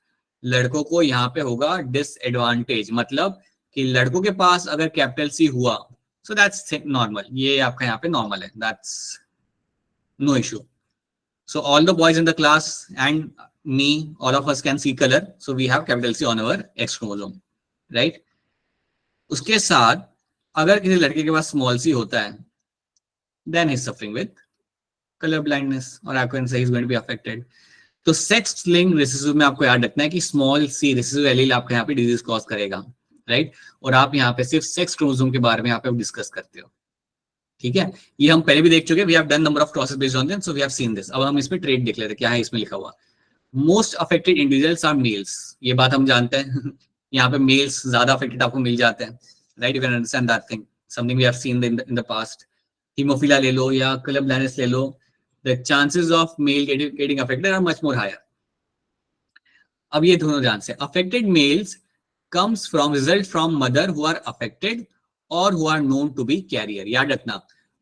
लड़कों को यहाँ पे होगा डिसएडवांटेज, मतलब कि लड़कों के पास अगर कैपिटल सी हुआ, सो दैट्स नॉर्मल. ये आपका यहाँ पे नॉर्मल है, that's no issue. So all the boys in the class and me, all of us can see color. So we have capital C on our X chromosome, right? उसके साथ अगर किसी लड़के के पास स्मॉल सी होता है, then he's suffering with color blindness, और आपको इनसे he's going to be affected. तो सेक्स लिंक रिसेसिव में आपको याद रखना है कि स्मॉल सी रिसेसिव एलील आपको यहाँ पे डिजीज कॉज करेगा, राइट. और आप यहाँ पे सिर्फ सेक्स क्रोमोसोम के बारे में यहाँ पे डिस्कस करते हो. ठीक है. ये हम पहले भी देख चुके हैं. We have done number of crosses based on them, so we have seen this. अब हम इसमें ट्रेड देख लेते हैं क्या है इसमें लिखा हुआ. Most affected individuals are males. ये बात हम जानते हैं. यहाँ पे मेल्स ज्यादा अफेक्टेड आपको मिल जाते हैं, right. You can understand that thing, something we have seen in the past. Haemophilia ले लो या कलर ब्लाइंडनेस ले लो, the chances of male getting affected are much more higher. अब ये दोनों ध्यान से, affected males comes from result from mother who are affected और who are known to be carrier. याद रखना,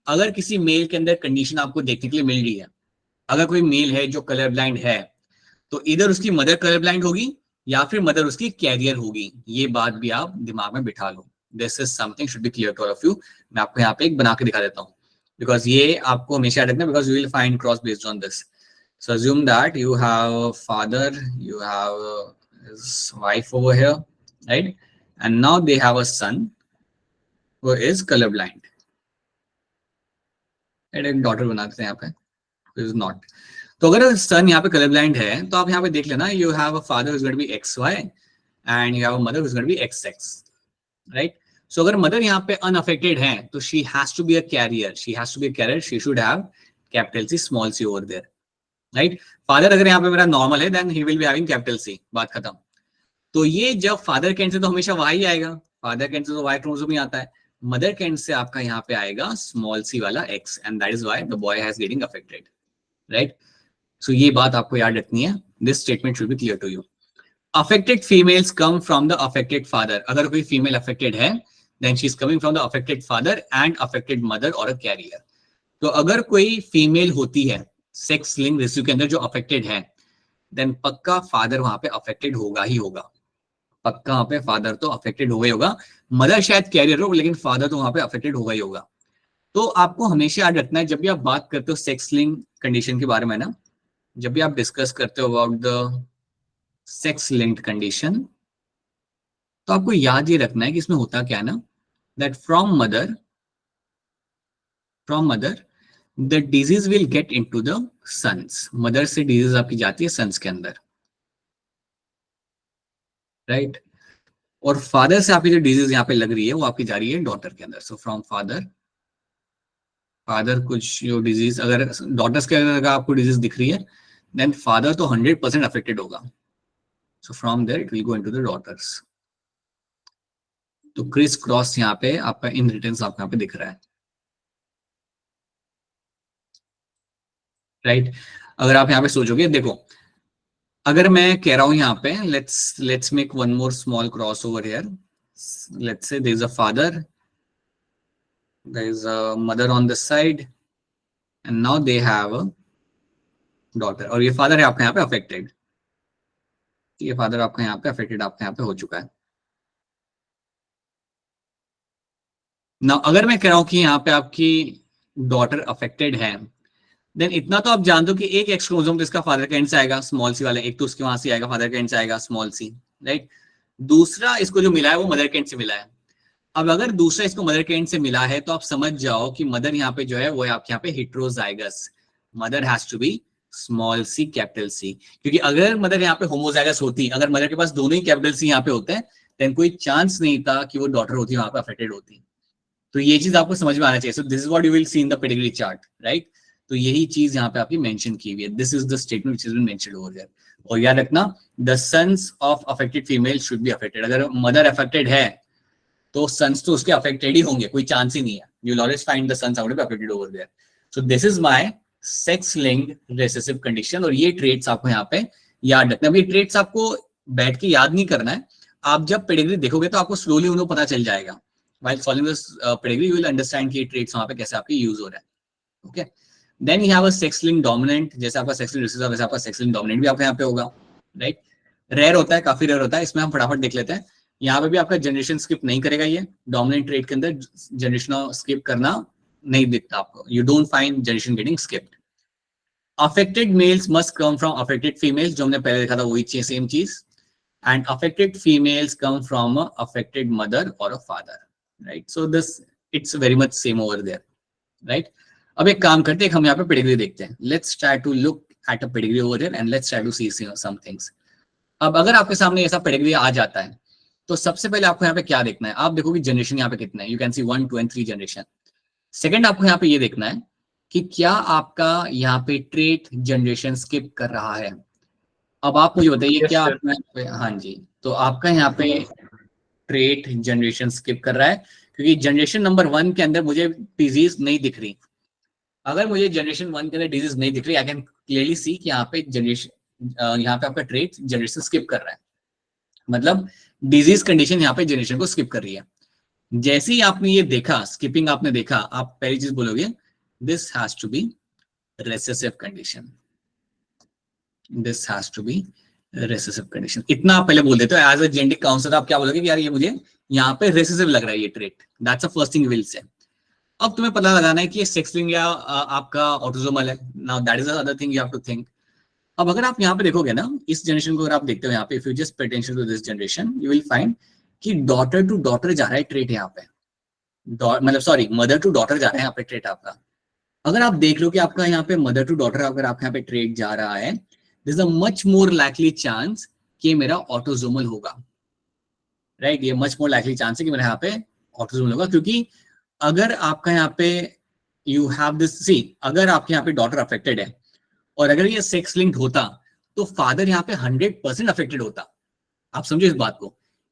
अगर किसी मेल के अंदर कंडीशन आपको देखने के लिए मिल रही है, अगर कोई मेल है जो कलर ब्लाइंड है, तो इधर उसकी मदर कलर ब्लाइंड होगी या फिर मदर उसकी कैरियर होगी. ये बात भी आप दिमाग में बिठा लो. This is something should be clear to all of you. मैं आपको यहाँ पे एक बना के दिखा देता हूँ, बिकॉज ये आपको हमेशा याद रखना, because you will find cross based on this. So assume that you have a father, you have his wife over here, right? And now they have a son who is colorblind. And एक daughter बनाते हैं यहाँ पे, who is not. तो अगर सन यहाँ पे colorblind है, तो आप यहाँ पे देख लेना, you have a father who is going to be XY and you have a mother who is going to be XX, right? So अगर mother यहाँ पे unaffected है, तो she has to be a carrier. She has to be a carrier. She should have capital C, small c over there. Right. Father अगर यहाँ पे मेरा normal है, then he will be having capital C. बात खत्म. तो ये जब फादर के एंड से तो हमेशा वाई आएगा, फादर के एंड से तो वाई क्रोमोसोम ही आता है. मदर के एंड से आपका यहाँ पे आएगा स्मॉल सी वाला X, and that is why the boy has getting affected, right. सो ये बात आपको याद रखनी है. This statement should be clear to you. Affected females come from the affected father. अगर कोई फीमेल अफेक्टेड है, then she is coming from the affected father and affected mother और अ कैरियर. तो अगर कोई फीमेल होती है सेक्स लिंक रेशियो के अंदर जो अफेक्टेड है, देन पक्का फादर वहां पे अफेक्टेड होगा ही होगा. पक्का वहां पे फादर तो अफेक्टेड होगा ही होगा. मदर शायद कैरियर हो, लेकिन फादर तो वहां पे अफेक्टेड होगा ही होगा. तो आपको हमेशा याद रखना है, जब भी आप बात करते हो सेक्स लिंक कंडीशन के बारे में ना, जब भी आप डिस्कस करते हो about the sex linked condition, तो आपको याद ये रखना है कि इसमें होता क्या है ना, that from mother the disease will get into the sons. Mother से डिजीज आपकी जाती है सन्स के अंदर, राइट. और फादर से आपकी जो डिजीज यहाँ पे लग रही है वो आपकी जा रही है डॉटर के अंदर. सो फ्रॉम फादर कुछ जो डिजीज अगर डॉटर्स के अंदर आपको डिजीज दिख रही है, देन फादर तो 100% अफेक्टेड होगा. So from there it will go into the daughters. तो क्रिस क्रॉस यहाँ पे आपका इनहेरिटेंस आपको यहाँ पे दिख रहा है, राइट. अगर आप यहाँ पे सोचोगे, देखो अगर मैं कह रहा हूं यहाँ पे, let's make one more small cross over here. Let's say there is a father, there is a mother on this side, and now they have a daughter. और ये फादर है आपका यहाँ पे अफेक्टेड, ये फादर आपका यहाँ पे अफेक्टेड आपका यहाँ पे हो चुका है ना। अगर मैं कह रहा हूं कि यहाँ पे आपकी डॉटर अफेक्टेड है, देन इतना तो आप जानते हो कि एक एक्स क्रोमोसोम तो इसका फादर का एंड से आएगा स्मॉल सी वाला, एक तो उसके वहां से आएगा फादर का एंड से आएगा स्मॉल सी, राइट। दूसरा इसको जो मिला है वो मदर के एंड से मिला है। अब अगर दूसरा इसको मदर के एंड से मिला है तो आप समझ जाओ कि मदर यहाँ पे जो है वो है आपके यहाँ पे heterozygous, mother has to be small C capital C. क्योंकि अगर मदर यहाँ पे होमोजाइगस होती, अगर मदर के पास दोनों ही कैपिटल सी यहाँ पे होते हैं, देन कोई चांस नहीं था कि वो डॉटर होती वहां पे अफेक्टेड होती। तो ये चीज आपको समझ में आना चाहिए। सो this is what you will C in the pedigree chart, right. तो यही चीज यहाँ पे आपकी मेंशन की हुई है, this is the statement which is been mentioned over there. और याद रखना, the sons of affected female should be affected. अगर मदर अफेक्टेड है तो सन्स तो उसके अफेक्टेड ही होंगे, कोई चांस ही नहीं है। You will always find the sons out be affected over there. So this is my sex linked recessive condition. और ये ट्रेट्स आपको यहाँ पे याद रखना। अब ये ट्रेट्स आपको बैठ के याद नहीं करना है, आप जब पेडिग्री देखोगे तो आपको स्लोली उन्हें पता चल जाएगा। While following this pedigree, you will understand कि traits वहाँ पे कैसे आपके यूज हो रहा है। Okay. Then you have a sex linked dominant, जैसे आपका sex linked recessive वैसे आपका sex linked dominant भी आपके यहाँ पे होगा, right? रेयर होता है, काफी रेयर होता है। इसमें हम फटाफट देख लेते हैं। यहाँ पे भी आपका जनरेशन स्किप नहीं करेगा। ये डोमिनेंट ट्रेट के अंदर जनरेशन स्किप करना नहीं दिखता आपको। You don't find generation getting skipped. Affected males must come from affected females, जो हमने पहले देखा था वही सेम चीज। And affected females come from a affected mother और a father, right. So this it's very much same over there, right. अब एक काम करते हैं, हम यहाँ पे पेडिग्री देखते हैं। Let's try to look at a pedigree over there and let's try to see some things. अब अगर आपके सामने ऐसा पेडिग्री आ जाता है तो सबसे पहले आपको यहाँ पे क्या देखना है? आप देखोगे जनरेशन यहाँ पे कितना है। You can C 1, 2 and 3 generation. Second आपको यहाँ पे ये देखना है कि क्या आपका यहाँ पे ट्रेट जनरेशन स्किप कर रहा है। अब आप मुझे बताइए क्या आपका यहाँ पे, हाँ जी, तो आपका यहाँ पे ट्रेट जनरेशन स्किप कर रहा है क्योंकि जनरेशन नंबर 1 के अंदर मुझे डिजीज नहीं दिख रही। अगर मुझे जनरेशन 1 के अंदर डिजीज नहीं दिख रही, आई कैन क्लियरली सी कि यहाँ पे जनरेशन यहाँ पे आपका ट्रेट जनरेशन स्किप कर रहा है, मतलब डिजीज कंडीशन यहाँ पे जनरेशन को स्किप कर रही है। जैसे ही आपने ये देखा, स्किपिंग आपने देखा, आप पहली चीज बोलोगे this has to be recessive condition, this has to be recessive condition. इतना आप पहले बोल देते हो। एज अ जेनेटिक काउंसलर आप क्या बोलोगे कि यार ये मुझे यहाँ पे रिसेसिव लग रहा है ये trait. That's a first thing will say. अब तुम्हें पता लगाना है कि ये सेक्स लिंक्ड या आपका ऑटोसोमल है। Now that is the other thing you have to think. अब अगर आप यहाँ पे देखोगे ना, इस जनरेशन को अगर आप देखते हो यहाँ पे, if you just pay attention to this generation, you will find कि डॉटर टू डॉटर जा रहा है ट्रेट यहाँ पे, मतलब सॉरी मदर टू डॉटर जा रहा है यहाँ पे ट्रेट आपका। अगर आप देख लो कि आपका यहाँ पे मदर टू डॉटर अगर आपके यहाँ पे ट्रेट जा रहा है, there is a much more likely chance कि मेरा ऑटोसोमल होगा, राइट। ये मच मोर लाइकली चांस है कि मेरा यहाँ पे ऑटोसोमल होगा। क्योंकि अगर आपका यहाँ पे यू हैव दिस, सी अगर आपके यहाँ पे डॉटर अफेक्टेड है और अगर ये सेक्स लिंक्ड होता तो फादर यहाँ पे 100% अफेक्टेड होता। आप समझो इस बात को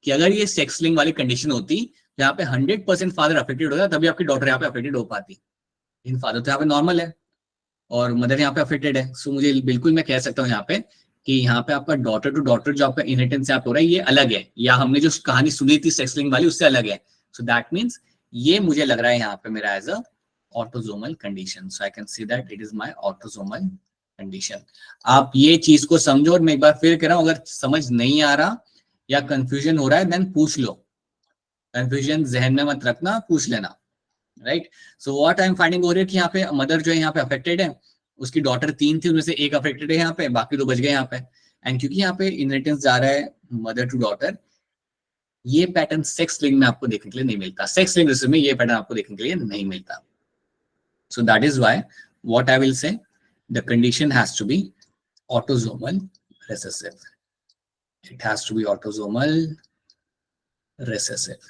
कि अगर ये सेक्स लिंक वाली कंडीशन होती, यहाँ पे 100% फादर अफेक्टेड होता, तभी आपकी डॉटर यहाँ पे अफेक्टेड हो पाती। इन फादर तो यहाँ पे नॉर्मल है और मदर यहाँ पे अफेक्टेड है। सो मुझे बिल्कुल मैं कह सकता हूँ यहाँ पे कि यहाँ पे आपका डॉटर टू डॉटर जो आपका इनहेरिटेंस यहाँ पे हो रहा है ये अलग है, या हमने जो कहानी सुनी थी सेक्स लिंक वाली उससे अलग है। सो दैट मीन्स ये मुझे लग रहा है यहाँ पे मेरा as a autosomal condition. So I can see that it is my autosomal condition. आप ये चीज को समझो। और मैं एक बार फिर कह रहा हूँ, अगर समझ नहीं आ रहा या कंफ्यूजन हो रहा है देन पूछ लो। कंफ्यूजन जहन में मत रखना, पूछ लेना, right. So what I am finding over here कि यहाँ पे मदर जो है यहाँ पे अफेक्टेड है, उसकी डॉटर 3 थी, उनमें से एक अफेक्टेड है यहाँ पे, बाकी 2 बच गए यहाँ पे। एंड क्योंकि यहाँ पे इनहेरिटेंस जा रहा है मदर टू डॉटर, ये पैटर्न सेक्स लिंक में आपको देखने के लिए नहीं मिलता। सेक्स लिंक में ये पैटर्न आपको देखने के लिए नहीं मिलता। So that is why what I will say the condition has to be autosomal recessive. It has to be autosomal recessive.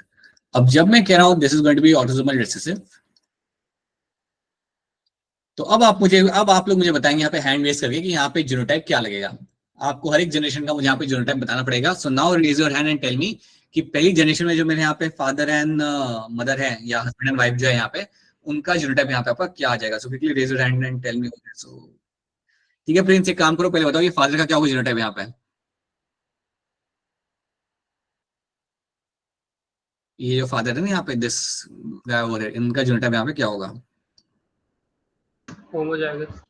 अब जब मैं कह रहा हूं this is going to be autosomal recessive, तो अब आप लोग मुझे बताएंगे यहाँ पे हैंड रेज करके कि यहाँ पे जीनोटाइप क्या लगेगा। आपको हर एक जनरेशन का मुझे यहाँ पे जीनोटाइप बताना पड़ेगा। So now raise your hand and tell me कि पहली जनरेशन में जो मेरे यहाँ पे फादर एंड मदर है या हस्बैंड एंड वाइफ जो है यहाँ पे, उनका जीनोटाइप यहाँ पे आपका क्या आ जाएगा। So quickly raise your hand and tell me. So ठीक है प्रिंस, एक काम करो, पहले बताओ ये फादर का क्या होगा जीनोटाइप यहाँ पे। ये जो फादर है ना यहाँ पे दिस गाय ओवर है, इनका जीनोटाइप यहाँ पे क्या होगा? होमोजाइगस।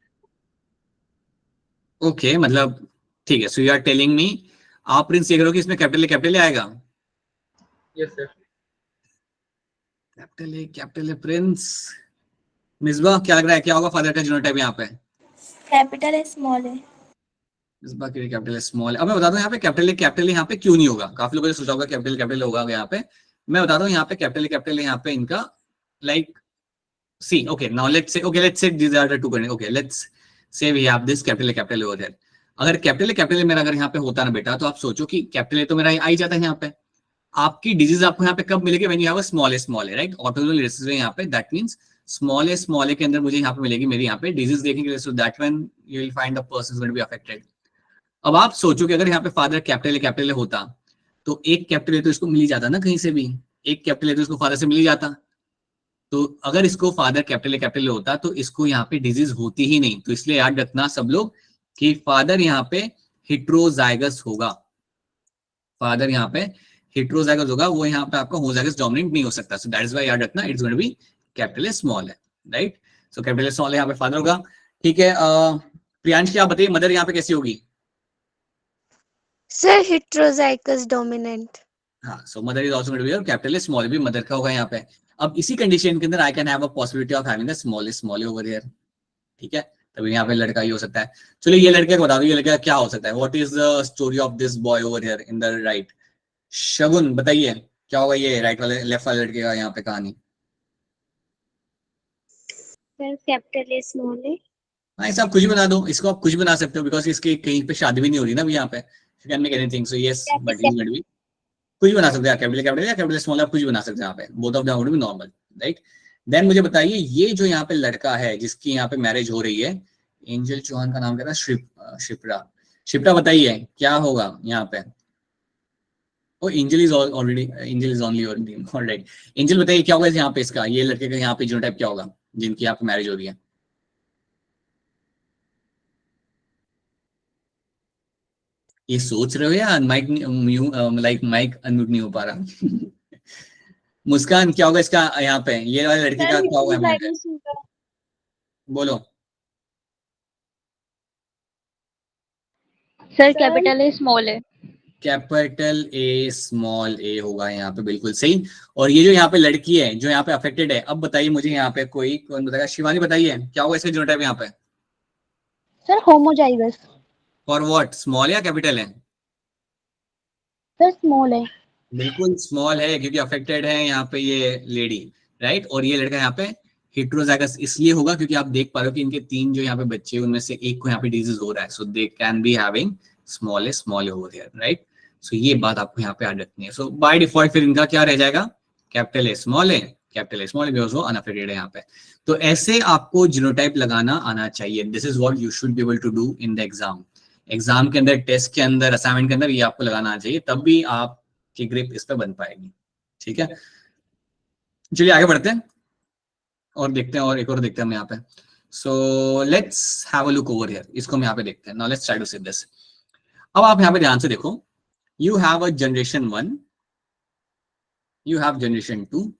ओके, मतलब ठीक है। So you are telling me आप प्रिंस ये करो कि इसमें कैपिटल ए आएगा। Yes sir. Capital A Prince. Misba क्या लग रहा है, क्या होगा फादर का जीनोटाइप यहाँ पे? कैपिटल है स्मॉल है। मिसबा के लिए कैपिटल ए स्मॉल है। अब मैं बता दूं यहाँ पे कैपिटल यहाँ पे क्यों नहीं होगा। काफी लोगों ने सोचा होगा कैपिटल होगा यहाँ पे। मैं बता दूं यहाँ पे कैपिटल यहाँ पे इनका like C okay now let's say these are the two condition. Okay let's say we have this capital over there. अगर कैपिटल मेरा अगर यहाँ पे होता ना बेटा, तो आप सोचो कि कैपिटल तो मेरा आ ही जाता है यहाँ पे। आपकी डिजीज आपको यहाँ पे कब मिलेगी? When you have a small A right, autosomal recessive यहाँ पे, दैट मींस स्मॉल ए के अंदर मुझे यहाँ पे मिलेगी मेरी यहाँ पे डिजीज देखेंगे, so that when you will find the person is going to be affected. अब आप सोचो कि अगर यहाँ पे फादर कैपिटल होता तो एक कैपिटल तो इसको मिल ही जाता ना कहीं से भी, एक कैपिटल तो इसको फादर से मिल ही जाता। तो अगर इसको फादर कैपिटल होता तो इसको यहाँ पे डिजीज होती ही नहीं। तो इसलिए याद रखना सब लोग कि फादर यहाँ पे हेट्रोजाइगस होगा, फादर यहाँ पे हेट्रोजाइगस होगा, वो यहाँ पे आपका होमोजाइगस डोमिनेंट नहीं हो सकता। सो दैट इज व्हाई याद रखना it's going to be capital small है, राइट। सो कैपिटल स्मॉल यहाँ पे फादर होगा, ठीक है। प्रियांश क्या बताइए मदर यहाँ पे कैसी होगी? Sir heterozygous dominant. हाँ, so mother is also going to be capital small भी मदर का होगा यहाँ पे। अब इसी कंडीशन के अंदर I can have a possibility of having the small over here, ठीक है। तभी यहाँ पे लड़का ही हो सकता है। चलिए ये लड़के को बता दो, ये लड़का क्या हो सकता है? What is the story of this boy over here in the right? Shagun बताइए क्या होगा ये राइट वाले लेफ्ट वाले लड़के का यहाँ पे कहानी? सर कैपिटल है स्मॉल है। हाँ, इसे आप कुछ भी बना दो, इसको आप कुछ भी बना सकते हो बिकॉज इसकी कहीं पे शादी भी नहीं हो रही ना अभी यहाँ पे। You can make anything, so yes but is going to be कुछ भी बना सकते हैं, कैपिटल या कैपिटल स्मॉल आप कुछ भी बना सकते हैं यहाँ पे, both of them would be normal, right. देन मुझे बताइए ये जो यहाँ पे लड़का है जिसकी यहाँ पे मैरिज हो रही है, एंजल चौहान का नाम क्या था? शिप्रा बताइए क्या होगा यहाँ पे? Oh Angel is only alright. Angel बताइए क्या होगा यहाँ पे इसका, ये लड़के का यहाँ पे जीनोटाइप क्या होगा जिनकी यहाँ पे मैरिज हो रही है? ये सोच रहे हो या माइक माइक अनम्यूट नहीं हो पा रहा? मुस्कान क्या होगा इसका यहाँ पे, ये वाले लड़के का क्या होगा? बोलो सर कैपिटल है स्मॉल है। कैपिटल ए स्मॉल ए होगा यहाँ पे, बिल्कुल सही। और ये जो यहाँ पे लड़की है जो यहाँ पे अफेक्टेड है, अब बताइए मुझे यहाँ पे कौन बताएगा? शिवानी बताइए क्या होगा इसका जीनोटाइप यहाँ पे? Sir homozygous. For what, small या कैपिटल है? सर स्मॉल है। बिल्कुल स्मॉल है क्योंकि अफेक्टेड है यहाँ पे ये लेडी, राइट। और ये लड़का यहाँ पे हेट्रोजाइगस इसलिए होगा क्योंकि आप देख पा रहे हो कि इनके 3 जो यहाँ पे बच्चे उनमें से एक को यहाँ पे डिजीज हो रहा है, so they can be having small over here, right. सो ये बात आपको यहाँ पे याद रखनी है। सो बाय डिफॉल्ट फिर इनका क्या रह जाएगा? कैपिटल ए स्मॉल है बिकॉज़ वो अनअफेक्टेड है यहाँ पे। तो ऐसे आपको जीनोटाइप लगाना आना चाहिए। This is what you should be able to do in the exam के अंदर, टेस्ट के अंदर, असाइनमेंट के अंदर, ये आपको लगाना आना चाहिए, तब भी आपकी ग्रिप इस पे बन पाएगी, ठीक है। चलिए आगे बढ़ते हैं और देखते हैं, और एक और देखते हैं हम यहाँ पे। So let's have a look over here, इसको हम यहाँ पे देखते हैं। Now let's try to see this. अब आप यहाँ पे ध्यान से देखो, you have a generation 1, you have generation 2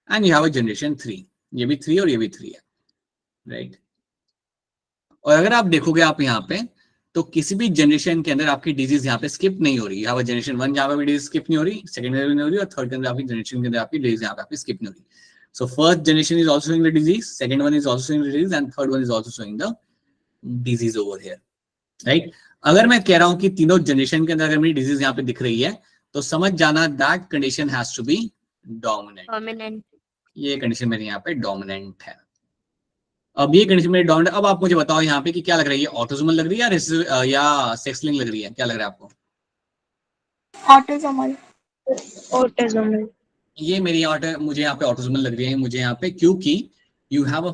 and you have a generation 3। ये भी 3 और ये भी 3 है, राइट। और अगर आप देखोगे आप यहाँ पे, तो किसी भी जनरेशन के अंदर आपकी डिजीज यहाँ पे स्किप नहीं हो रही। यहाँ पर जनरेशन 1 जहाँ पे डिजीज स्किप नहीं हो रही, सेकंड में भी नहीं हो रही, और थर्ड के अंदर आपकी जनरेशन के अंदर आपकी डिजीज यहाँ पे स्किप नहीं हो रही। So first generation is also showing the disease, second one is also showing the disease and third one is also showing the disease over here, right. अगर मैं कह रहा हूं कि तीनों जनरेशन के अंदर अगर मेरी डिजीज यहाँ पे दिख रही है, तो समझ जाना that condition has to be dominant. ये कंडीशन मेरे यहाँ पे डोमिनेंट है। अब ये कंडीशन मेरी डोमिनेंट। अब आप मुझे बताओ यहाँ पे कि क्या लग रही है, ऑटोसोमल लग रही है या सेक्स लिंक लग रही है? क्या लग रहा है आपको? ऑटोसोमल। ये मेरी मुझे यहाँ पे ऑटोसोमल लग रही है मुझे यहाँ पे, क्योंकि you have a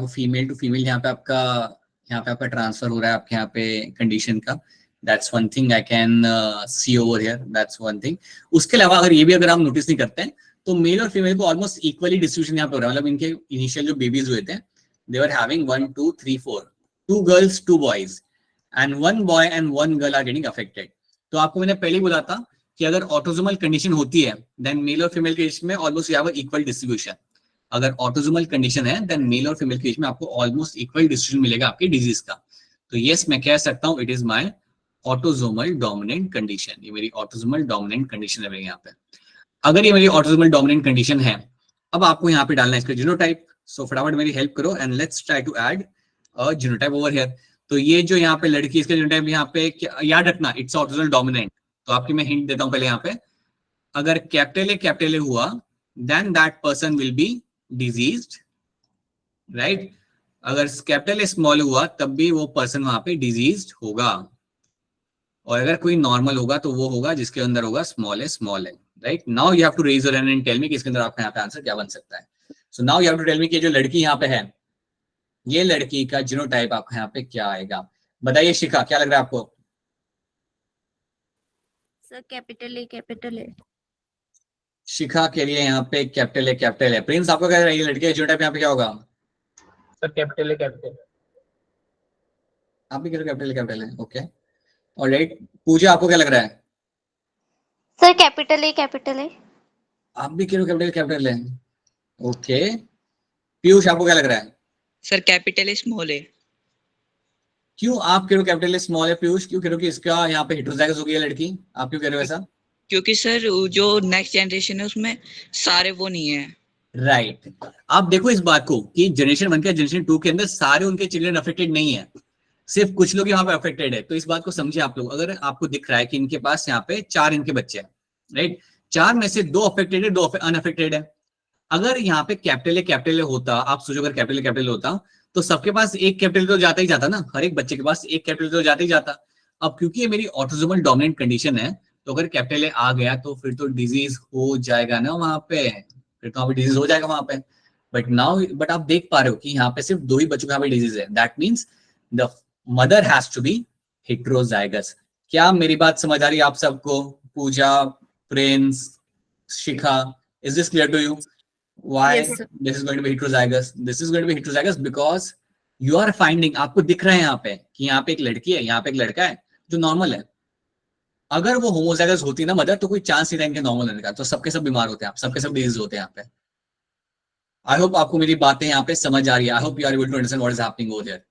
female to female यहाँ पे आपका ट्रांसफर हो रहा है आपके यहाँ पे कंडीशन का। That's one thing I can C over here, that's one thing. उसके अलावा अगर ये भी अगर हम नोटिस नहीं करते हैं, तो मेल और फीमेल को ऑलमोस्ट इक्वली डिस्ट्रीब्यूशन यहाँ पे हो रहा है। मतलब इनके इनिशियल जो बेबीज हुए थे, they were having 1 2 3 4, 2 girls 2 boys and 1 boy and 1 girl are getting affected। तो आपको मैंने पहले ही बोला था कि अगर ऑटोसोमल कंडीशन होती है, देन मेल और फीमेल के केस में almost you have a equal distribution. अगर ऑटोसोमल कंडीशन है, देन मेल और फीमेल के केस में आपको ऑलमोस्ट इक्वल डिस्ट्रीब्यूशन मिलेगा आपकी डिजीज का। तो यस, मैं कह सकता हूँ it is my autosomal dominant condition, ये मेरी ऑटोसोमल डोमिनेंट कंडीशन है मेरे यहाँ पे। अगर ये मेरी ऑटोसोमल डोमिनेंट कंडीशन है, अब आपको यहाँ पे डालना है इसका जीनोटाइप। सो फटाफट मेरी हेल्प करो and let's try to add a genotype over here. तो ये जो यहाँ पे लड़की, इसका जीनोटाइप यहाँ पे याद रखना, इट्स ऑटोसोमल डोमिनेंट। तो आपकी मैं हिंट देता हूँ पहले यहाँ पे, अगर कैपिटल ए हुआ then that person will be diseased, right. अगर कैपिटल ए स्मॉल हुआ तब भी वो पर्सन वहां पे डिजीज्ड होगा, और अगर कोई नॉर्मल होगा तो वो होगा जिसके अंदर होगा स्मॉल है, right. Now you have to raise your hand and tell me कि इसके अंदर आपका यहाँ पे आंसर क्या बन सकता है। So now you have to tell me कि जो लड़की यहाँ पे है, ये लड़की का जीनोटाइप आपका यहाँ पे क्या आएगा। बताइए शिखा, क्या लग रहा है आपको? सर कैपिटल ए। शिखा के लिए यहाँ पे कैपिटल है। प्रिंस आपको क्या लग रहा है, ये लड़की का जीनोटाइप यहाँ पे क्या होगा? सर कैपिटल है, कैपिटल। आप भी कह रहे हो कैपिटल है, ओके ऑलराइट। पूजा आपको क्या लग रहा है? सर कैपिटल ए। आप भी कह रहे हो कैपिटल है, ओके। पीयूष आपको क्या लग रहा है? सर कैपिटल है स्मॉल है। क्यों आप कह रहे हो कैपिटल स्मॉल है पीयूष? क्यों कह रहे हो कि इसका यहाँ पे हेटेरोजाइगस हो गई है लड़की? आप क्यों कह रहे हो ऐसा? क्योंकि सर जो नेक्स्ट जनरेशन है उसमें सारे वो नहीं है। राइट। आप देखो इस बात को कि जनरेशन 1 के जनरेशन 2 के अंदर सारे उनके चिल्ड्रन अफेक्टेड नहीं है, सिर्फ कुछ लोग यहाँ पे अफेक्टेड है। तो इस बात को समझिए आप लोग। अगर आपको दिख रहा है कि इनके पास यहाँ पे 4 इनके बच्चे हैं, राइट, 4 में से 2 अफेक्टेड है, 2 अनअफेक्टेड है। अगर यहाँ पे कैपिटल ए होता, आप सोचो अगर कैपिटल होता तो सबके पास एक कैपिटल तो जाता ही जाता ना, हर एक बच्चे के पास एक कैपिटल तो जाता ही जाता। अब क्योंकि ये मेरी ऑटोसोमल डोमिनेंट कंडीशन है, तो अगर कैपिटल ए आ गया तो फिर तो डिजीज हो जाएगा ना वहां पे, फिर तो वहां पे डिजीज हो जाएगा वहां पे। बट आप देख पा रहे हो कि यहाँ पे सिर्फ 2 ही बच्चों का यहाँ पे डिजीज है। That means the mother has to be heterozygous. क्या मेरी बात समझ आ रही है आप सबको? Pooja, Prince, Shikha, is this clear to you? Why Yes, sir. this is going to be heterozygous? This is going to be heterozygous because you are finding, आपको दिख रहा है यहाँ पे कि यहाँ पे एक लड़की है, यहाँ पे एक लड़का है जो नॉर्मल है। अगर वो होमोजाइगस होती ना मदर, तो कोई चांस नहीं था इनके नॉर्मल होने का, तो सबके सब बीमार होते हैं, सबके सब डिजीज होते हैं यहाँ पे। आई होप आपको मेरी बातें यहाँ पे समझ आ रही है। I hope you are able to understand what is happening over here.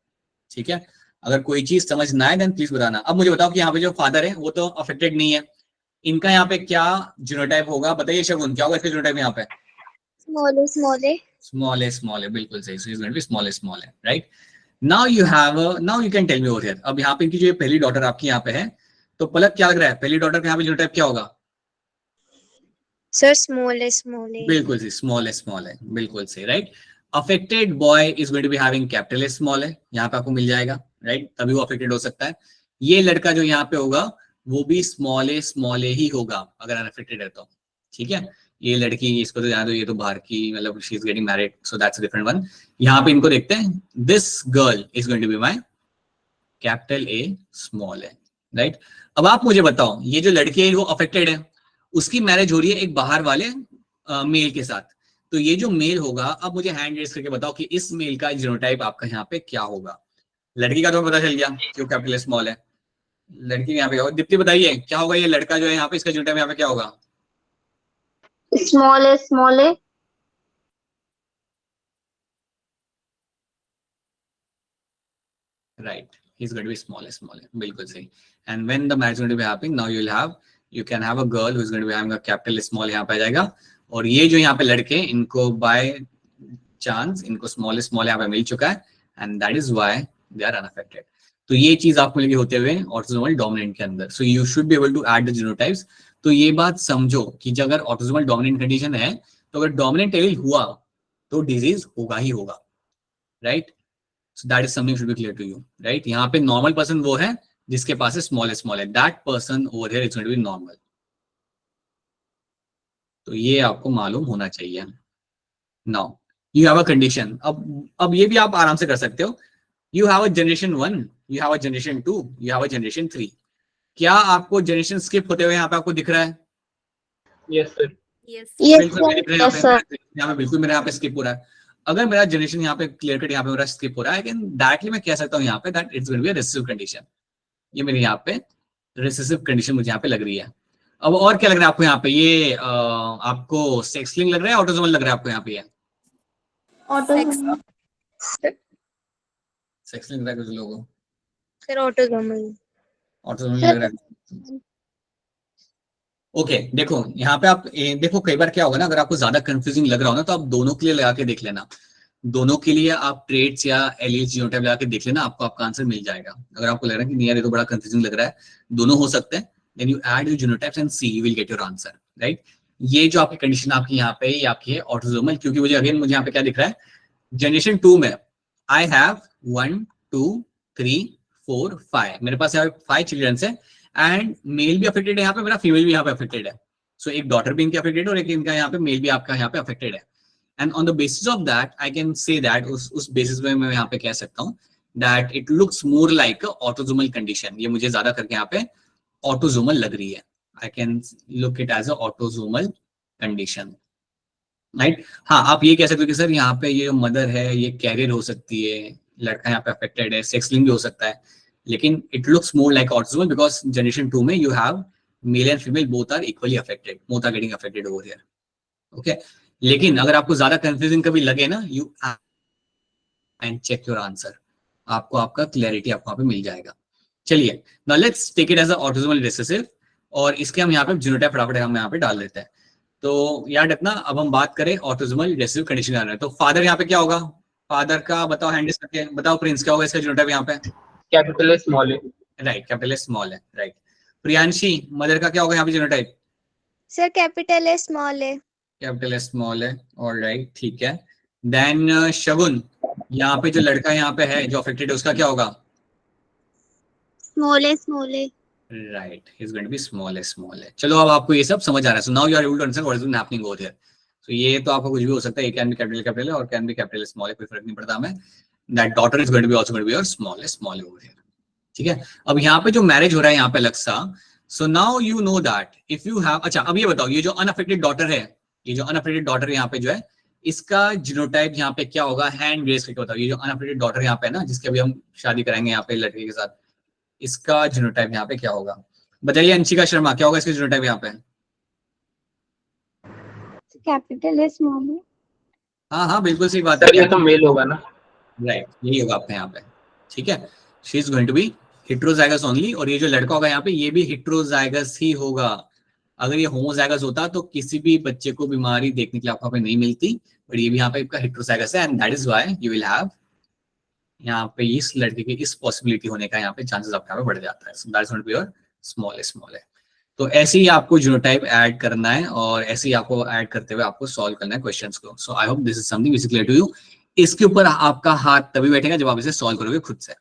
ठीक है, अगर कोई चीज समझ ना आए देन प्लीज बताना। अब मुझे बताओ कि यहाँ पे जो फादर है वो तो अफेक्टेड नहीं है, इनका यहाँ पे क्या जीनोटाइप होगा? बताइए शगुन, क्या होगा इसका जीनोटाइप यहाँ पे? स्मॉल है, बिल्कुल सही। So is going to be small है, right. Now you can tell me over here. अब यहाँ पे इनकी जो पहली डॉटर आपकी यहाँ पे है, तो पलक क्या लग रहा है, पहली डॉटर का यहाँ पे जीनोटाइप क्या होगा? सर स्मॉल है। बिल्कुल सही, स्मॉल है, बिल्कुल सही, right. Affected boy is going to be having capital small है, यहाँ पे आपको मिल जाएगा, राइट, तभी वो अफेक्टेड हो सकता है। ये लड़का जो यहाँ पे होगा वो भी स्मॉल ही होगा अगर अनअफेक्टेड है तो। ठीक है, ये लड़की, इसको तो जान दो, ये तो बाहर की, मतलब she is getting married, so that's a different one. यहाँ पे इनको देखते हैं, this girl is going to be my capital A small है, राइट। अब आप मुझे बताओ, ये जो लड़की है वो अफेक्टेड है, उसकी मैरिज हो रही है एक बाहर वाले मेल के साथ, तो ये जो मेल होगा, अब मुझे हैंड रेज करके बताओ कि इस मेल का जीनोटाइप आपका यहाँ पे क्या होगा। लड़की का तो पता चल गया क्यों कैपिटल स्मॉल है, लड़की यहाँ पे होगा। दीप्ति बताइए क्या होगा, ये लड़का जो है यहाँ पे, इसका जीनोटाइप यहाँ पे क्या होगा? स्मॉल है। Right, he's going to be small, बिल्कुल सही। And when the marriage is going to be happening, now you can have a girl who is going to be having a capital small यहाँ पे आ जाएगा, और ये जो यहाँ पे लड़के, इनको by chance इनको small यहाँ पे मिल चुका है, and that is why they are unaffected। तो ये चीज आपको लगी होते हुए ऑटोसोमल डोमिनेंट के अंदर। So you should be able to add the genotypes। तो ये बात समझो कि जब अगर ऑटोसोमल डोमिनेंट कंडीशन है, तो अगर डोमिनेंट एलील हुआ तो डिजीज होगा ही होगा, right. So that is something should be clear to you, right? यहाँ पे normal person वो है जिसके पास है small है, that person over here is going to be normal। तो ये आपको मालूम होना चाहिए। Now you have a condition। अब ये भी आप आराम से कर सकते हो। You have a generation 1, you have a generation 2, you have a generation 3। क्या आपको जनरेशन स्किप होते हुए यहाँ पे आपको दिख रहा है? Yes sir। बिल्कुल दिख रहा है यहाँ पे, बिल्कुल मेरे यहाँ पे स्किप हो रहा है। अगर मेरा जनरेशन यहाँ पे क्लियर कट यहाँ पे मेरा स्किप हो रहा है, लेकिन डायरेक्टली मैं कह सकता हूँ यहाँ पे that it's going to be a recessive condition. ये मेरी यहाँ पे रिसेसिव कंडीशन मुझे यहाँ पे लग रही है। अब और क्या लग रहा है आपको यहाँ पे? ये आपको सेक्स लिंक लग रहा है, ऑटोसोमल लग रहा है आपको यहाँ पे? ये सेक्स लिंक लग रहा है कुछ लोगों को। Sir autosomal. ऑटोसोमल लग रहा है। ओके देखो यहाँ पे आप देखो कई बार क्या होगा ना, अगर आपको ज्यादा कंफ्यूजिंग लग रहा हो ना तो आप दोनों के लिए लगा के देख लेना, दोनों के लिए आप ट्रेड्स या एलील जीनोटाइप लगा के देख लेना, आपको आपका आंसर मिल जाएगा। अगर आपको लग रहा है कि नहीं यार ये तो बड़ा कंफ्यूजिंग लग रहा है, दोनों हो सकते हैं, then you add your genotypes and see you will get your answer, right. ये जो आपकी कंडीशन आपकी यहाँ पे ये आपकी है ऑटोसोमल, क्योंकि मुझे अगेन मुझे यहाँ पे क्या दिख रहा है, जनरेशन 2 में आई हैव 1 2 3 4 5, मेरे पास यहाँ 5 चिल्ड्रंस है एंड मेल भी अफेक्टेड है यहाँ पे, मेरा फीमेल भी यहाँ पे अफेक्टेड है। सो एक डॉटर भी इनकी अफेक्टेड है और एक इनका यहाँ पे मेल भी आपका यहाँ पे अफेक्टेड है। And on the basis of that I can say that उस बेसिस में मैं यहाँ पे कह सकता हूँ that it looks more like autosomal condition, ये मुझे ज्यादा करके यहाँ पे ऑटोसोमल लग रही है। I can look it as a autosomal condition, right. हाँ आप ये कह सकते हो कि सर यहाँ पे ये मदर है ये कैरियर हो सकती है, लड़का यहाँ पे अफेक्टेड है, सेक्स लिंक भी हो सकता है, लेकिन it looks more like autosomal because generation 2 में you have male and female both are equally affected, both are getting affected over here, okay. लेकिन अगर आपको ज्यादा कंफ्यूजिंग कभी लगे ना, you and check your answer, आपको आपका क्लैरिटी आपको यहाँ पे मिल जाएगा। चलिए now let's take it as a autosomal recessive, और इसके हम यहाँ पे जीनोटाइप फटाफट हम यहाँ पे डाल देते हैं। तो याद रखना अब हम बात करें ऑटोसोमल रिसेसिव कंडीशन आ रहा है, तो फादर यहाँ पे क्या होगा, फादर का बताओ, हैंड करके बताओ प्रिंस क्या होगा इसका जीनोटाइप यहाँ पे, कैपिटल है स्मॉल है। राइट कैपिटल स्मॉल है, राइट। प्रियांशी मदर का क्या होगा यहाँ पे जीनोटाइप, सर कैपिटल है स्मॉल है। कैपिटल स्मॉल है, ऑलराइट ठीक है। देन शगुन यहाँ पे जो लड़का यहाँ पे है जो अफेक्टेड है उसका क्या होगा, स्मॉल है स्मॉल है। Right he is going to be small है। चलो अब आपको ये सब समझ आ रहा है, so now you are able to understand what is happening over here. So ये तो आपको कुछ भी हो सकता है, ये कैन बी कैपिटल है और कैन बी कैपिटल स्मॉल है, कोई फर्क नहीं पड़ता हमें। That daughter is going to be also going to be your small over here, ठीक है। अब यहाँ पे जो मैरिज हो रहा है यहाँ पे अलग सा, सो now you know that if you have, अच्छा अब ये बताओ ये जो अनअफेक्टेड डॉटर है, ये जो अनअफेक्टेड डॉटर यहाँ पे जो है इसका जीनोटाइप यहाँ पे क्या होगा, हैंड रेज करके बताओ। ये जो अनअफेक्टेड डॉटर यहाँ पे है ना जिसके अभी हम शादी कराएंगे यहाँ पे लड़के के साथ, इसका जीनोटाइप यहाँ पे क्या होगा, बताइए। अंशिका शर्मा क्या होगा इसका जीनोटाइप यहाँ पे, कैपिटल है स्मॉल है। हाँ हाँ बिल्कुल सही बात सर ये है, तो मेल होगा ना, राइट यही होगा आपका यहाँ पे, ठीक है। She is going to be heterozygous only, और ये जो लड़का होगा यहाँ पे ये भी हेट्रोजाइगस ही होगा। अगर ये होमोजाइगस होता तो किसी भी बच्चे को बीमारी देखने के लिए आपको पे नहीं मिलती, बट ये भी यहाँ पे आपका हेट्रोजाइगस है and that is why you will have यहाँ पे इस लड़के की इस पॉसिबिलिटी होने का यहाँ पे चांसेस आपके यहाँ पे बढ़ जाता है। So that is going to be your small है। तो ऐसे ही आपको जीनोटाइप ऐड करना है और ऐसे ही आपको ऐड करते हुए आपको सॉल्व करना है क्वेश्चंस को। So I hope this is something which is clear to you. इसके ऊपर आपका हाथ तभी बैठेगा जब आप इसे सॉल्व करोगे खुद से।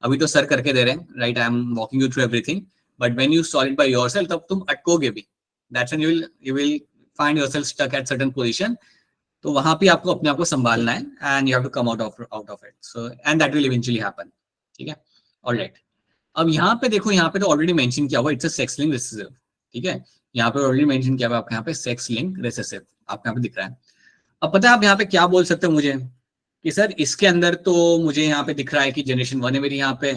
अभी तो सर करके दे रहे हैं, right, I am walking you through everything, but when you solve it by yourself तब तुम अटकोगे भी, that's when you will find yourself stuck at certain position. तो वहां पे आपको अपने आप को संभालना है and you have to come out of it, so and that will eventually happen, ठीक है। ऑलराइट, अब यहाँ पे देखो, यहाँ पे तो ऑलरेडी मेंशन किया हुआ it's a sex link recessive, ठीक है। यहाँ पे ऑलरेडी मेंशन किया हुआ आपके यहाँ पे सेक्स लिंक रिसेसिव आपके यहाँ पे दिख रहा है। अब पता है आप यहाँ पे क्या बोल सकते हो मुझे कि सर इसके अंदर तो मुझे यहाँ पे दिख रहा है कि जनरेशन 1 है मेरी यहाँ पे,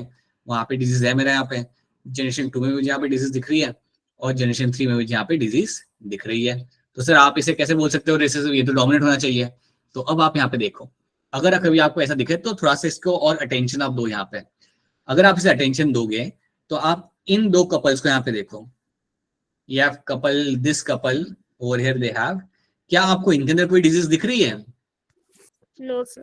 वहां पे डिजीज है मेरा यहाँ पे, जनरेशन 2 में मुझे यहाँ पे डिजीज दिख रही है और जनरेशन 3 में मुझे यहाँ पे डिजीज दिख रही है। तो सर आप इसे कैसे बोल सकते हो रिसेसिव, ये तो डोमिनेंट होना चाहिए। तो अब आप यहाँ पे देखो, अगर कभी आपको ऐसा दिखे तो थोड़ा सा इसको और अटेंशन आप दो यहाँ पे। अगर आप इसे अटेंशन दोगे तो आप इन दो कपल्स को यहाँ पे देखो, ये couple, this couple over here they have, क्या आपको इनके अंदर कोई डिजीज दिख रही है? No sir.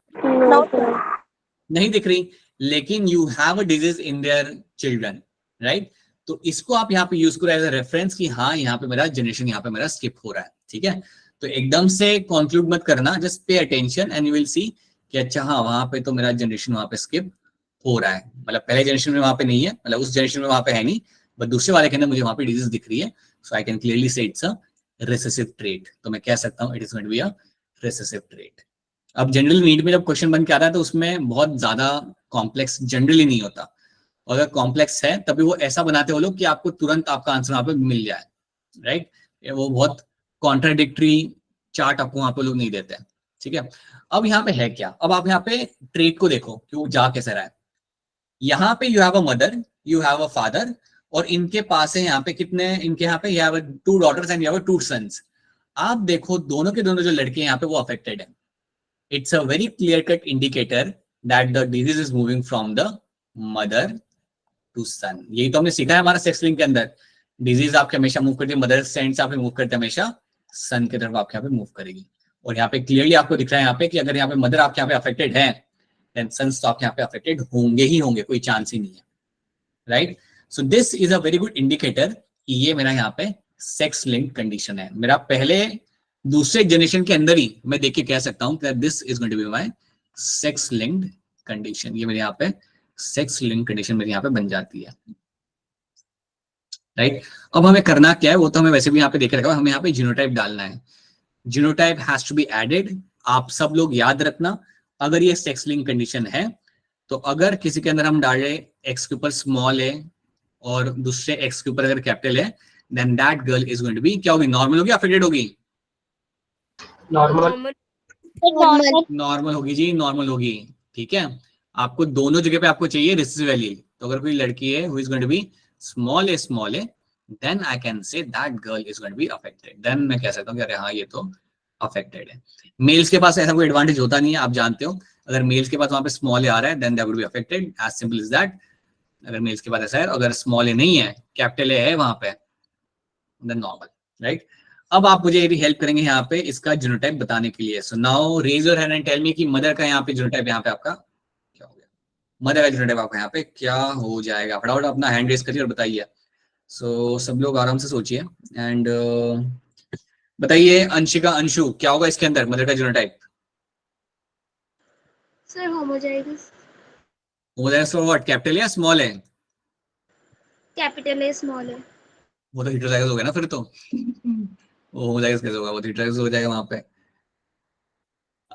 नहीं दिख रही, लेकिन you have a disease in their children, right. तो इसको आप यहाँ पे यूज करो एज अ रेफरेंस कि हाँ यहाँ पे मेरा जनरेशन यहाँ पे मेरा स्किप हो रहा है, ठीक है। तो एकदम से कंक्लूड मत करना, just pay attention and you will सी कि अच्छा हाँ वहां पे तो मेरा जनरेशन वहां पे स्किप हो रहा है, मतलब पहले जनरेशन में वहां पे नहीं है, मतलब उस जनरेशन में वहां पे है नहीं, बट दूसरे वाले के अंदर मुझे वहां पे डिजीज दिख रही है। So I can clearly say it's a recessive trait. तो मैं कह सकता हूँ it is going to be a recessive trait. अब जनरल नीट में जब क्वेश्चन बन के आता है तो उसमें बहुत ज्यादा कॉम्प्लेक्स जनरली नहीं होता, और अगर कॉम्प्लेक्स है तभी वो ऐसा बनाते हो लोग कि आपको तुरंत आपका आंसर वहां पे मिल जाए, राइट। वो बहुत कॉन्ट्राडिक्टरी चार्ट आपको वहां पे लोग नहीं देते, ठीक है। अब यहाँ पे है क्या, अब आप यहाँ पे ट्रेट को देखो कि वो जा कैसे रहा है। यहाँ पे you have a mother, you have a father, और इनके पास है यहाँ पे कितने, इनके यहाँ पे you have 2 daughters and you have 2 sons. आप देखो दोनों के दोनों जो लड़के यहाँ पे वो अफेक्टेड है। It's a very clear-cut indicator that the disease is moving from the mother to son. यही तो हमने सीखा है हमारा सेक्स लिंक के अंदर। डिजीज आपके हमेशा मूव करती है, मदर सेंड से आपके मूव करते हैं हमेशा सन की तरफ आपके यहाँ पे मूव करेगी। और यहाँ पे क्लियरली आपको दिख रहा है यहाँ पे कि अगर यहाँ पे मदर आपके यहाँ पे अफेक्टेड है देन सन्स तो आपके यहाँ पे अफेक्टेड होंगे ही होंगे, कोई चांस ही नहीं है, right. So this is a very good indicator कि ये मेरा यहाँ पे सेक्स लिंक कंडीशन है। मेरा पहले दूसरे जनरेशन के अंदर ही मैं देख के कह सकता हूँ कि this is going to be my sex linked condition. ये मेरे यहाँ पे सेक्स लिंक कंडीशन मेरे यहाँ पे बन जाती है, राइट। अब हमें करना क्या है वो तो हमें वैसे भी यहाँ पे देख रखा है, हमें यहाँ पे जीनोटाइप डालना है। Genotype has to be added. आप सब लोग याद रखना, अगर ये सेक्स लिंक कंडीशन है तो अगर किसी के अंदर हम डाले एक्स के ऊपर स्मॉल है और दूसरे एक्स के ऊपर अगर कैपिटल है then that girl is going to be क्या होगी, नॉर्मल होगी या अफेक्टेड होगी? नॉर्मल। नॉर्मल। नॉर्मल होगी जी, नॉर्मल होगी, ठीक है। आपको दोनों जगह पे आपको चाहिए रिसेसिव एलील। तो अगर कोई लड़की है who is going to be small है then I can say that girl is going to be affected. Then मैं कह सकता हूँ कि अरे हाँ ये तो अफेक्टेड है। मेल्स के पास ऐसा कोई एडवांटेज होता नहीं है, आप जानते हो। अगर मेल्स के पास वहां पे स्मॉल ए आ रहा है then they would be affected, as simple is that. अगर मेल्स के पास ऐसा है, अगर स्मॉल ए नहीं है कैपिटल ए है वहां पे देन नॉर्मल, राइट। अब आप मुझे यदि हेल्प करेंगे यहाँ पे इसका जीनोटाइप बताने के लिए। So now raise your hand and tell me कि मदर का यहाँ पे जीनोटाइप यहाँ पे आपका क्या हो गया, मदर का जीनोटाइप आपका यहाँ पे क्या हो जाएगा। फटाफट अपना हैंड रेज करिए और बताइए। सो सब लोग आराम से सोचिए एंड बताइए। अंशिका, अंशु, क्या होगा इसके अंदर मदर का genotype? Sir homozygous. Homozygous for what, capital या स्मॉल है? कैपिटल है, स्मॉल है। वो तो हेटेरोजाइगस हो गया ना फिर तो। वो होमोजाइगस कैसे होगा, वो तो हेटेरोजाइगस हो जाएगा वहां पे।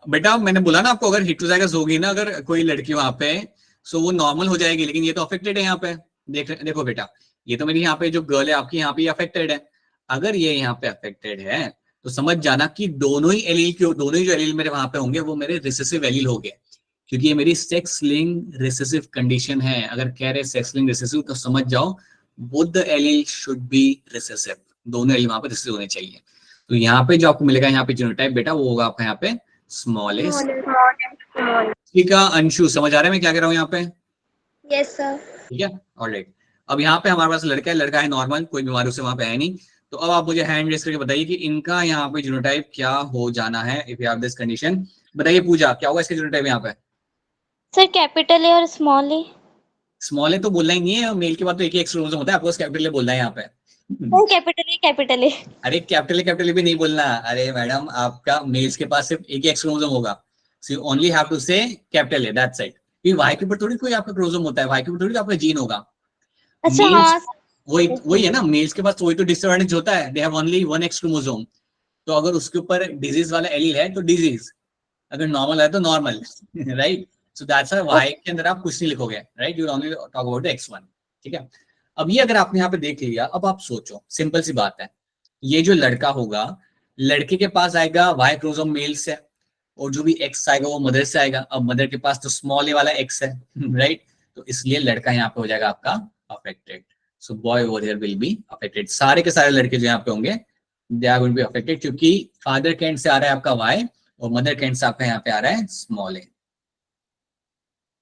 बेटा मैंने बोला ना आपको, अगर हेटेरोजाइगस होगी ना अगर कोई लड़की वहां पे सो वो नॉर्मल हो जाएगी, लेकिन ये तो अफेक्टेड है यहाँ पे। देखो बेटा, ये तो मेरी यहाँ पे जो गर्ल है आपकी यहाँ पे अफेक्टेड है। अगर ये यहाँ पे अफेक्टेड है तो समझ जाना कि दोनों ही जो एलील मेरे वहां पे होंगे वो मेरे रिसेसिव एलील हो गए, क्योंकि ये मेरी सेक्स लिंक रिसेसिव कंडीशन है। अगर कह रहे सेक्स लिंक रिसेसिव तो समझ जाओ both the allele should be recessive, दोनों एलील वहां पे रिसेसिव होने चाहिए। तो यहाँ पे जो आपको मिलेगा यहाँ पे जीनोटाइप बेटा वो होगा आपका यहाँ पे स्मॉल ए। ठीक है अंशु, समझ आ रहा है मैं क्या कह रहा हूँ यहाँ पे? Yes sir. ठीक है, ऑलराइट। अब यहाँ पे हमारे पास लड़का है नॉर्मल, कोई बीमारी उससे वहां पे है नहीं। तो अब आप मुझे हैंड रेस करके बताइए कि इनका यहाँ पे जीनोटाइप क्या हो जाना है if you have this condition. बताइए पूजा, क्या होगा इसका जीनोटाइप यहाँ पे? सर कैपिटल ए और स्मॉल ए। स्मॉल ए तो बोलना ही नहीं है, मेल के बाद तो एक ही एक्स क्रोमोसोम होता है, आपको कैपिटल ए बोलना है यहाँ पे। Capital A. अरे कैपिटल ए भी नहीं बोलना। अरे मैडम आपका मेल्स के पास सिर्फ एक ही एक्स क्रोमोसोम होगा, so you only have to say capital A, that's it. क्योंकि वाई के ऊपर थोड़ी कोई आपका क्रोमोसोम होता है, वाई के ऊपर थोड़ी आपका जीन होगा। अच्छा हाँ, वही है ना, मेल्स के पास वही तो डिसएडवांटेज होता है, they have only one x chromosome. तो अगर उसके ऊपर डिजीज वाला एलील है तो डिजीज, अगर नॉर्मल है तो normal, right. So that's why के अंदर आप कुछ नहीं लिखोगे, right, you only talk about the x1, ठीक है। अब ये अगर आपने यहाँ पे देख लिया, अब आप सोचो, सिंपल सी बात है, ये जो लड़का होगा, लड़के के पास आएगा वाई क्रोमोसोम मेल से, और जो भी एक्स आएगा वो मदर से आएगा। अब मदर के पास तो स्मॉल ए वाला एक्स है, राइट, तो इसलिए लड़का यहाँ पे हो जाएगा आपका affected. So boy over here will be affected. सारे के सारे लड़के जो यहाँ पे होंगे they are going to be affected, क्योंकि फादर के एंड से आ रहा है आपका वाई और मदर के एंड से आपका यहाँ पे आ रहा है स्मॉल ए।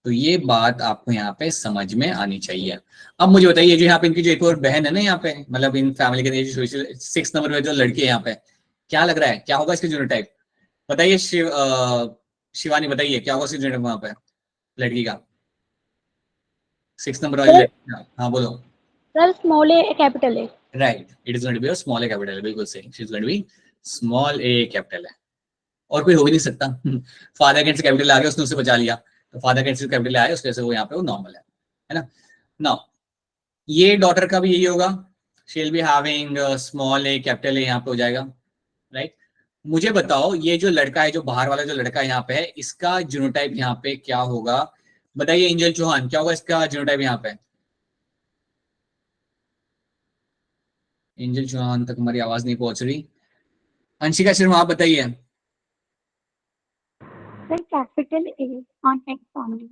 तो ये बात आपको यहाँ पे समझ में आनी चाहिए। अब मुझे बताइए, जो यहाँ पे इनकी जो एक और बहन है ना यहाँ पे, मतलब इन फैमिली के 6 नंबर में जो लड़की है यहाँ पे, क्या लग रहा है क्या होगा इसके जीनोटाइप? बताइए शिवानी, बताइए क्या होगा इसके जीनोटाइप वहां पे लड़की का 6 नंबर वाली लड़की? हाँ बोलो। Sir small A capital A. Right, it is going to be a small A capital, बिल्कुल सही, she is going to be small A capital है, और कोई हो ही नहीं सकता। फादर के कैपिटल आ गया, उसने उसे बचा लिया, तो फादर के कैपिटल आया उसके से वो यहाँ पे वो नॉर्मल है ना। नाउ ये डॉटर का भी यही होगा, she will be having small A capital ए यहाँ पे हो जाएगा, राइट। मुझे बताओ ये जो लड़का है, जो बाहर वाला जो लड़का यहाँ पे है, इसका जीनोटाइप यहाँ पे क्या होगा? बताइए एंजल चौहान, क्या होगा इसका जीनोटाइप यहाँ पे? एंजल चौहान तक हमारी आवाज नहीं पहुंच रही। अंशिका शर्मा आप बताइए। Sir capital A on x only.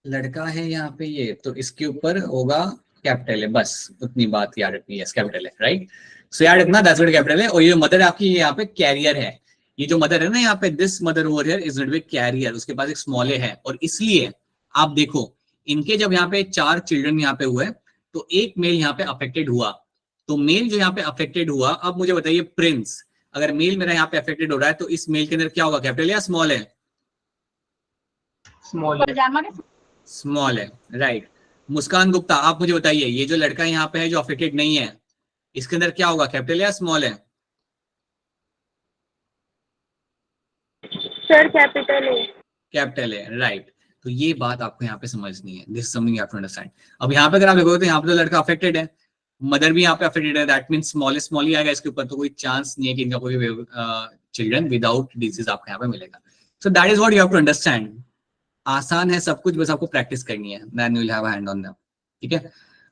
लड़का है यहाँ पे ये, तो इसके ऊपर होगा कैपिटल है, बस उतनी बात याद रखनी है, कैपिटल है, राइट। सो याद रखना दैट्स व्हाट कैपिटल है। और ये मदर आपकी यहाँ पे कैरियर है, ये जो मदर है ना यहाँ पे, this mother over here is not be carrier, उसके पास एक स्मॉल ए है, और इसलिए आप देखो इनके जब यहाँ पे 4 चिल्ड्रन यहाँ पे हुए तो एक मेल यहाँ पे अफेक्टेड हुआ, तो मेल जो यहाँ पे अफेक्टेड हुआ, अब मुझे बताइए प्रिंस, अगर मेल मेरा यहाँ पे अफेक्टेड हो रहा है तो इस मेल के अंदर क्या होगा, कैपिटल या स्मॉल है? स्मॉल है, राइट। मुस्कान गुप्ता आप मुझे बताइए, ये जो लड़का यहाँ पे है जो अफेक्टेड नहीं है, इसके अंदर क्या होगा, कैपिटल या स्मॉल है? सर कैपिटल है। कैपिटल है, राइट। तो ये बात आपको यहाँ पे समझनी है, this something you have to understand. अब यहाँ पे अगर आप देखोगे तो यहाँ पे तो लड़का अफेक्टेड है, मदर भी यहाँ पे अफेक्टेड है, दैट मींस स्मॉल ही आएगा इसके ऊपर, तो कोई चांस नहीं है कि इनका कोई चिल्ड्रन विदाउट डिजीज आपको यहाँ पे मिलेगा। So that is what you have to understand. आसान है सब कुछ, बस आपको प्रैक्टिस करनी है, then you will have a hand on them, ठीक है।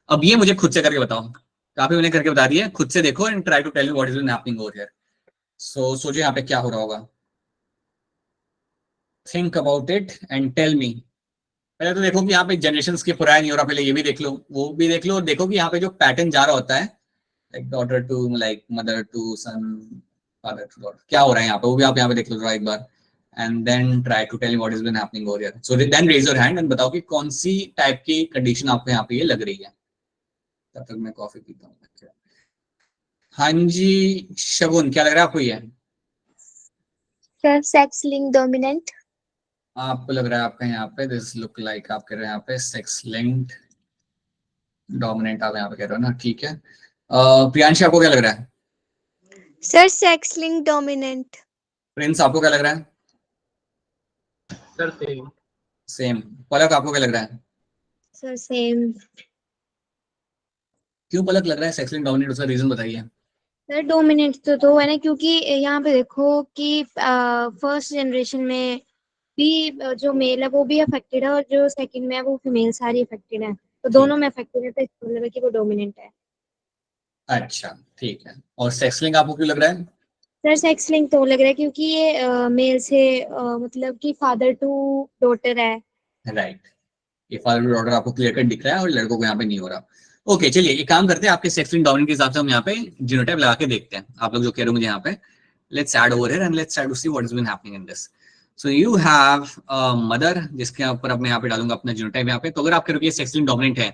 अब ये मुझे खुद से करके बताओ, काफी मैंने करके बता दिया, खुद से देखो and try to tell me what is happening over here. So सोचो यहाँ पे क्या हो रहा होगा, think about it and tell me. पहले तो देखो कि यहाँ पे जनरेशन स्किप हो रहा है नहीं हो रहा, पहले ये भी देख लो, वो भी देख लो, और देखो कि यहाँ पे जो पैटर्न जा रहा होता है, like daughter to like mother to son, father to daughter, क्या हो रहा है यहाँ पे, वो भी आप यहाँ पे देख लो एक बार, and then try to tell me what is been happening over here. So then raise your hand and बताओ कि कौन सी टाइप की कंडीशन आपको यहाँ पे ये लग रही है। तब तक मैं कॉफी पीता हूँ। हाँ जी शगुन, क्या लग रहा है आपको ये? Sir sex link dominant. आपको लग रहा है आपका यहाँ पे दिस लुक लाइक, आप कह रहे हैं यहाँ पे सेक्स लिंक्ड डोमिनेंट, आप यहाँ पे कह रहे हो ना, ठीक है। प्रियांशी आपको क्या लग रहा है? Sir sex link dominant. Prince आपको क्या लग रहा है? Sir same. सेम। पलक आपको क्या लग रहा है? Sir same. क्यों पलक लग रहा है सेक्स लिंक्ड डोमिनेंट, उसका रीजन बताइए। सर डोमिनेंट तो है ना, क्योंकि यहाँ पे देखो कि फर्स्ट जनरेशन में भी जो मेल है वो भी अफेक्टेड है, और जो सेकंड में है वो फीमेल सारी अफेक्टेड है, तो दोनों में अफेक्टेड है, तो इसका मतलब है कि वो डोमिनेंट है। अच्छा ठीक है, और सेक्स लिंक आपको क्यों लग रहा है? सर सेक्स लिंक तो लग रहा है क्योंकि ये मेल से मतलब कि फादर टू डॉटर है। राइट, ये फादर टू डॉटर आपको क्लियर कट दिख रहा है और लड़कों को यहाँ पे नहीं हो रहा। ओके चलिए एक काम करते हैं, आपके सेक्स लिंक्ड डोमिनेंट के हिसाब से हम यहाँ पे जीनोटाइप लगा के देखते हैं, आप लोग जो कह रहे हो मुझे यहाँ पे। Let's add over here and let's try to see what is been happening in this. So you have mother, जिसके ऊपर अब मैं यहाँ पे डालूंगा अपना जीनोटाइप यहाँ पे। तो अगर आप कह रहे हो कि सेक्स लिंक्ड डोमिनेंट है,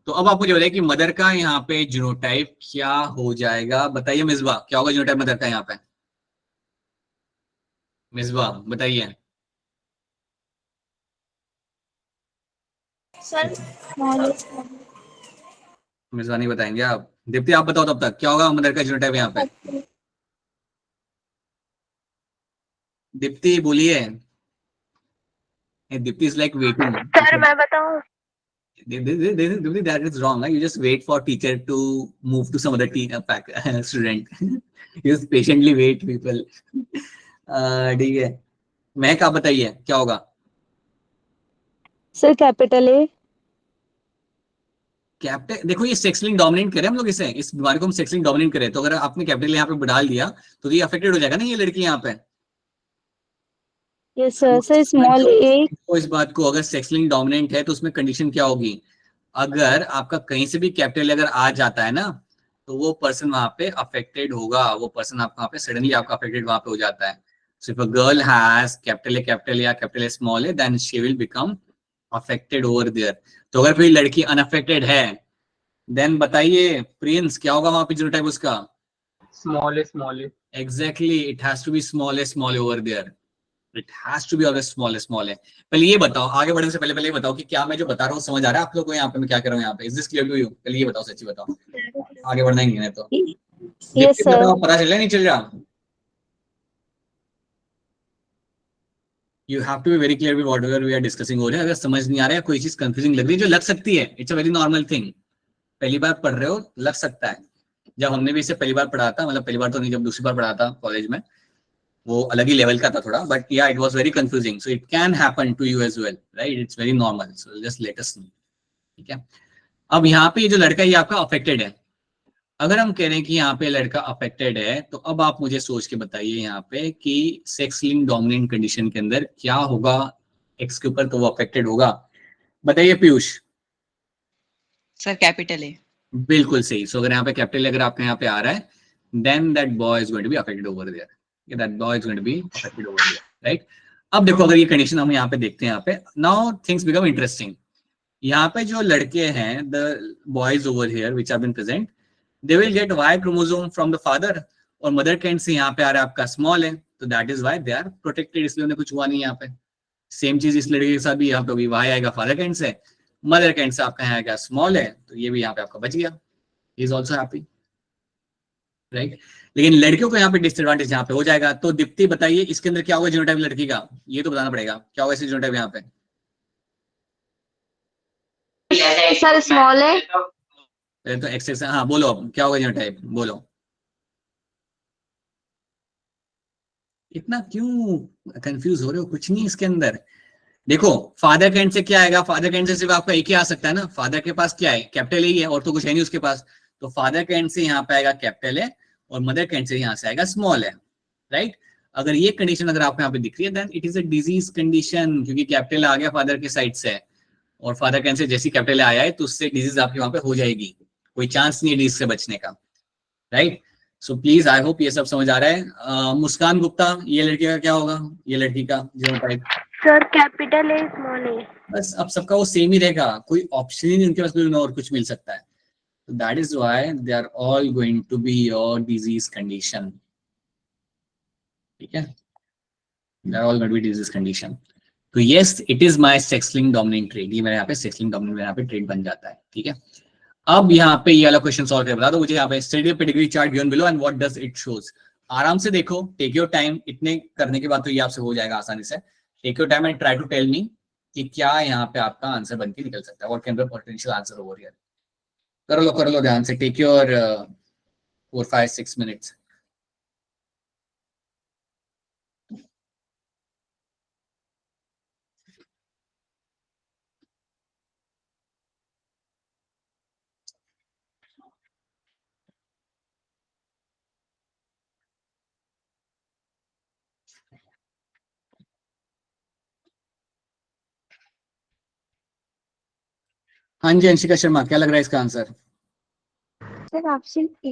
तो अब आप मुझे बताइए कि मदर का यहाँ पे जीनोटाइप क्या हो जाएगा, बताइए मिसबा, क्या होगा जीनोटाइप मदर का यहाँ पे? मिसबा बताइए। सर मिसबा नहीं बताएंगे आप? दीप्ति आप बताओ तब तक, क्या होगा मदर का जीनोटाइप यहाँ पे? दीप्ति बोलिए। Deepti is like waiting. Sir मैं बताऊं? That is wrong. You just wait for teacher to move to some other student. You just patiently wait, people. ठीक है, महक आप बताइए क्या होगा? Sir capital A. कैपिटल, देखो ये सेक्स लिंक्ड डोमिनेंट करें हम लोग, इसे इस बीमारी को हम सेक्स लिंक्ड डोमिनेंट करें, तो अगर आपने कैपिटल यहाँ पे डाल दिया तो ये अफेक्टेड हो जाएगा ना ये लड़की यहाँ पे। Yes sir. सर स्मॉल ए। तो इस बात को, अगर सेक्स लिंक्ड डोमिनेंट है तो उसमें कंडीशन क्या होगी, अगर आपका कहीं से भी कैपिटल अगर आ जाता है ना, तो वो पर्सन वहां पे अफेक्टेड होगा, वो पर्सन आपका वहां पे सडनली आपका अफेक्टेड वहां पे हो जाता है। So if a girl has capital या capital A small A, then she will become affected over there. तो अगर कोई लड़की अनअफेक्टेड है, देन बताइए प्रिंस क्या होगा वहां पे जीनोटाइप उसका? Small A. Exactly, it has to be small A over there. It has to be always small है। पहले ये बताओ, आगे बढ़ने से पहले ये बताओ कि क्या मैं जो बता रहा हूँ समझ आ रहा है आप लोगों को यहाँ पे मैं क्या कर रहा हूँ यहाँ पे? Is this clear to you? पहले ये बताओ, सच्ची बताओ, आगे बढ़ना ही नहीं है तो। Yes sir. पता चल रहा नहीं चल रहा? You have to be very clear with whatever we are discussing हो रहा है। अगर समझ नहीं आ रहा है, कोई चीज कंफ्यूजिंग लग रही है जो लग सकती है, it's a very normal thing. पहली बार पढ़ रहे हो, लग सकता है। जब हमने भी इसे पहली बार पढ़ा था, मतलब पहली बार तो नहीं, जब दूसरी बार पढ़ा था कॉलेज में, वो अलग ही लेवल का था थोड़ा, but yeah it was very confusing, so it can happen to you as well, right? It's very normal, so just let us know, ठीक है। अब यहाँ पे ये जो लड़का ये आपका अफेक्टेड है, अगर हम कह रहे हैं कि यहाँ पे लड़का अफेक्टेड है, तो अब आप मुझे सोच के बताइए यहाँ पे कि सेक्स लिंक्ड डोमिनेंट कंडीशन के अंदर क्या होगा एक्स के ऊपर, तो वो अफेक्टेड होगा। बताइए पीयूष। सर कैपिटल है। बिल्कुल सही। सो अगर यहाँ पे कैपिटल अगर आपके यहाँ पे आ रहा है, then that boy is going to be affected over there, that boy is going to be affected over there, right? अब देखो अगर ये कंडीशन हम यहाँ पे देखते हैं, यहाँ पे now things become interesting. यहाँ पे जो लड़के हैं, the boys over here which have been present, they will get Y chromosome from the father, और मदर कैंड से यहाँ पे आ रहा है आपका स्मॉल है, तो that is why they are protected, इसलिए उन्हें कुछ हुआ नहीं यहाँ पे। सेम चीज इस लड़के के साथ भी, यहाँ पे भी वाई आएगा फादर कैंड से, मदर कैंड से आपका यहाँ आएगा स्मॉल है, तो ये भी यहाँ पे आपका बच गया, इज ऑल्सो हैप्पी, राइट। लेकिन लड़कियों को यहाँ पे डिसएडवांटेज यहाँ पे हो जाएगा। तो दीप्ति बताइए इसके अंदर क्या होगा जीनोटाइप लड़की का, ये तो बताना पड़ेगा, क्या होगा इसे जीनोटाइप यहाँ पे? सर स्मॉल है। तो एक्सेस, हाँ बोलो अब क्या होगा जीनोटाइप, बोलो। इतना क्यों कंफ्यूज हो रहे हो, कुछ नहीं इसके अंदर। देखो फादर कैंड से क्या आएगा, फादर कैंड से सिर्फ आपका एक ही आ सकता है ना, फादर के पास क्या है, कैपिटल ही है, और तो कुछ है नहीं उसके पास, तो फादर कैंड से यहाँ पे आएगा कैपिटल है, और मदर कैंड से यहाँ से आएगा स्मॉल है, राइट। अगर ये कंडीशन अगर आपको यहाँ पे दिख रही है, then it is a disease condition, क्योंकि कैपिटल आ गया फादर के साइड से, और फादर कैंड से जैसी कैपिटल आया है तो उससे डिजीज आपके वहां पे हो जाएगी, कोई चांस नहीं है डिजीज से बचने का, right. So please I hope ये सब समझ आ रहा है। मुस्कान गुप्ता, ये लड़की का क्या होगा, ये लड़की का जीनोटाइप? सर कैपिटल है स्मॉल है। बस अब सबका वो सेम ही रहेगा, कोई ऑप्शन ही नहीं उनके पास, कोई और कुछ मिल सकता है, तो that is why they are all going to be your disease condition, ठीक है, they are all going to be disease condition. तो yes it is my sex linked dominant trait, ये मेरे यहाँ पे सेक्स लिंक्ड डोमिनेंट मेरे यहाँ पे ट्रेट बन जाता है, ठीक है। अब यहाँ पे ये वाला क्वेश्चन सॉल्व कर बता दो मुझे, यहाँ पे study pedigree chart given below and what does it shows. आराम से देखो, टेक योर टाइम, इतने करने के बाद तो ये आपसे हो जाएगा आसानी से। Take your time and try to tell me कि क्या यहाँ पे आपका आंसर बन के निकल सकता है, what can be potential answer over here. कर लो ध्यान से, टेक योर 4-5-6 मिनट्स। हाँ जी अंशिका शर्मा, क्या लग रहा है इसका आंसर? सर ऑप्शन ए।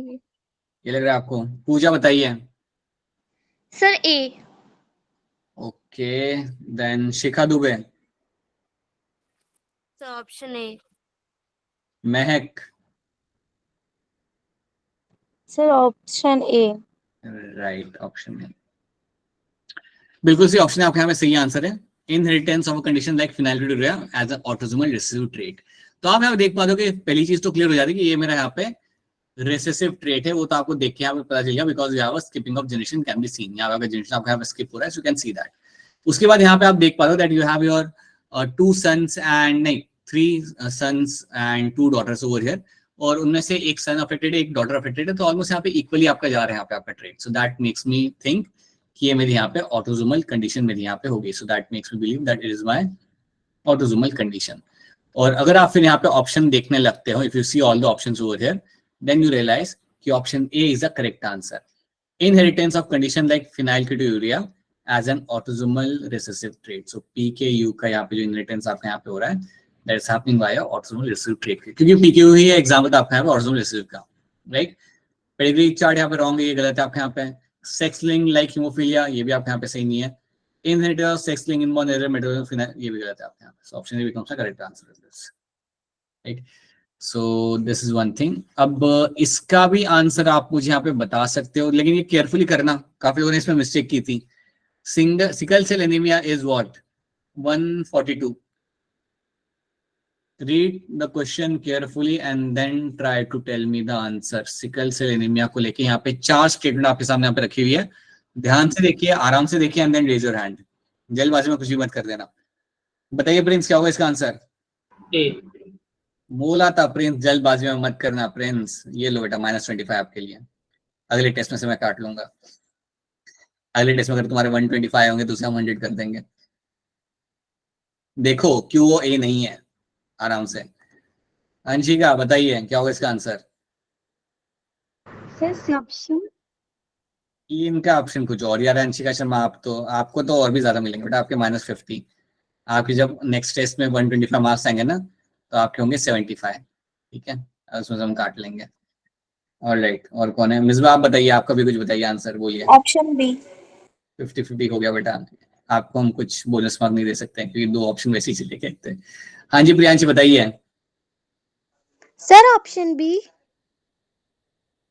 ये लग रहा है आपको? पूजा बताइए। Sir A. Okay then Shikha Dubey. Sir option A. Mahak. Sir option A. Right, option A बिल्कुल सही ऑप्शन है आपके यहाँ पे, सही आंसर है। Inheritance of a condition like phenylketonuria as an autosomal recessive trait. तो आप यहाँ पे देख पाते हो कि पहली चीज तो क्लियर हो जाती है कि ये मेरा यहाँ पे रिसेसिव ट्रेट है, वो तो आपको देख के यहाँ पे पता चल गया, बिकॉज यहाँ पर skipping of generation can be seen, यहाँ पे जनरेशन आपका यहाँ पे स्किप हो रहा है, so you can see that. उसके बाद यहाँ पे आप देख पाते हो that you have your 2 sons and नहीं 3 sons and 2 daughters over here, और उनमें से एक सन अफेक्टेड है, एक डॉटर अफेक्टेड है, तो ऑलमोस्ट यहाँ पे इक्वली आपका जा रहा है यहाँ पे आपका trait. So that makes me think कि ये मेरी यहाँ पे ऑटोसोमल कंडीशन मेरी यहाँ पे होगी, so that makes me believe that it is my autosomal condition. और अगर आप फिर यहाँ पे ऑप्शन देखने लगते हो, if you see all the options over here, then you realize कि option A is the correct answer. Inheritance of condition like phenylketonuria as an autosomal recessive trait. So PKU का यहाँ पे जो इनहेरिटेंस आपका यहाँ पे हो रहा है, that is happening by autosomal recessive trait, क्योंकि PKU ही एग्जांपल आपका यहाँ पे ऑटोसोमल रिसेसिव का, राइट। पेडिग्री चार्ट यहाँ पे रॉन्ग है, ये गलत है आपके यहाँ पे। सेक्स लिंक लाइक हीमोफीलिया, ये भी आपके यहाँ पे सही नहीं है। Inheritance sex link inborn error metabolic phenyl, ये भी गलत है आपके यहाँ पे। So option A becomes the correct answer of this, right. So this is one thing. अब इसका भी आंसर आप मुझे यहाँ पे बता सकते हो, लेकिन ये केयरफुली करना, काफी लोगों ने इसमें मिस्टेक की थी। Sickle cell anaemia is what? 142। read the question carefully and then try to tell me the answer। Sickle cell anaemia को लेके यहाँ पे 4 स्टेटमेंट आपके सामने यहाँ पे रखी हुई है, ध्यान से देखिए, आराम से देखिए, and then raise your hand, जल्दबाजी में कुछ भी मत कर देना। बताइए प्रिंस क्या होगा इसका आंसर? ए। बोला था प्रिंस, जल्दबाजी में मत करना प्रिंस। ये लो बेटा -25 आपके लिए, अगले टेस्ट में से मैं काट लूंगा। अगले टेस्ट में अगर तुम्हारे 125 होंगे तो उसे हम 100 कर देंगे। देखो क्यों वो ए नहीं है, आराम से। अंशिका बताइए क्या होगा इसका आंसर? सर ऑप्शन इनका ऑप्शन कुछ और यार। अंशिका शर्मा आपको तो और भी ज्यादा मिलेंगे बेटा, आपके -50। आपके जब नेक्स्ट टेस्ट में 125 मार्क्स आएंगे ना, तो आपके होंगे 75, ठीक है, उसमें से हम काट लेंगे। ऑलराइट, और कौन है? मिसबा आप बताइए, आपका भी कुछ बताइए आंसर, बोलिए। Option B. 50-50 हो गया बेटा। आपको हम कुछ बोनस मार्क नहीं दे सकते हैं क्योंकि 2 ऑप्शन वैसे ही चले गए थे। हाँ जी प्रियांशी बताइए। Sir option B.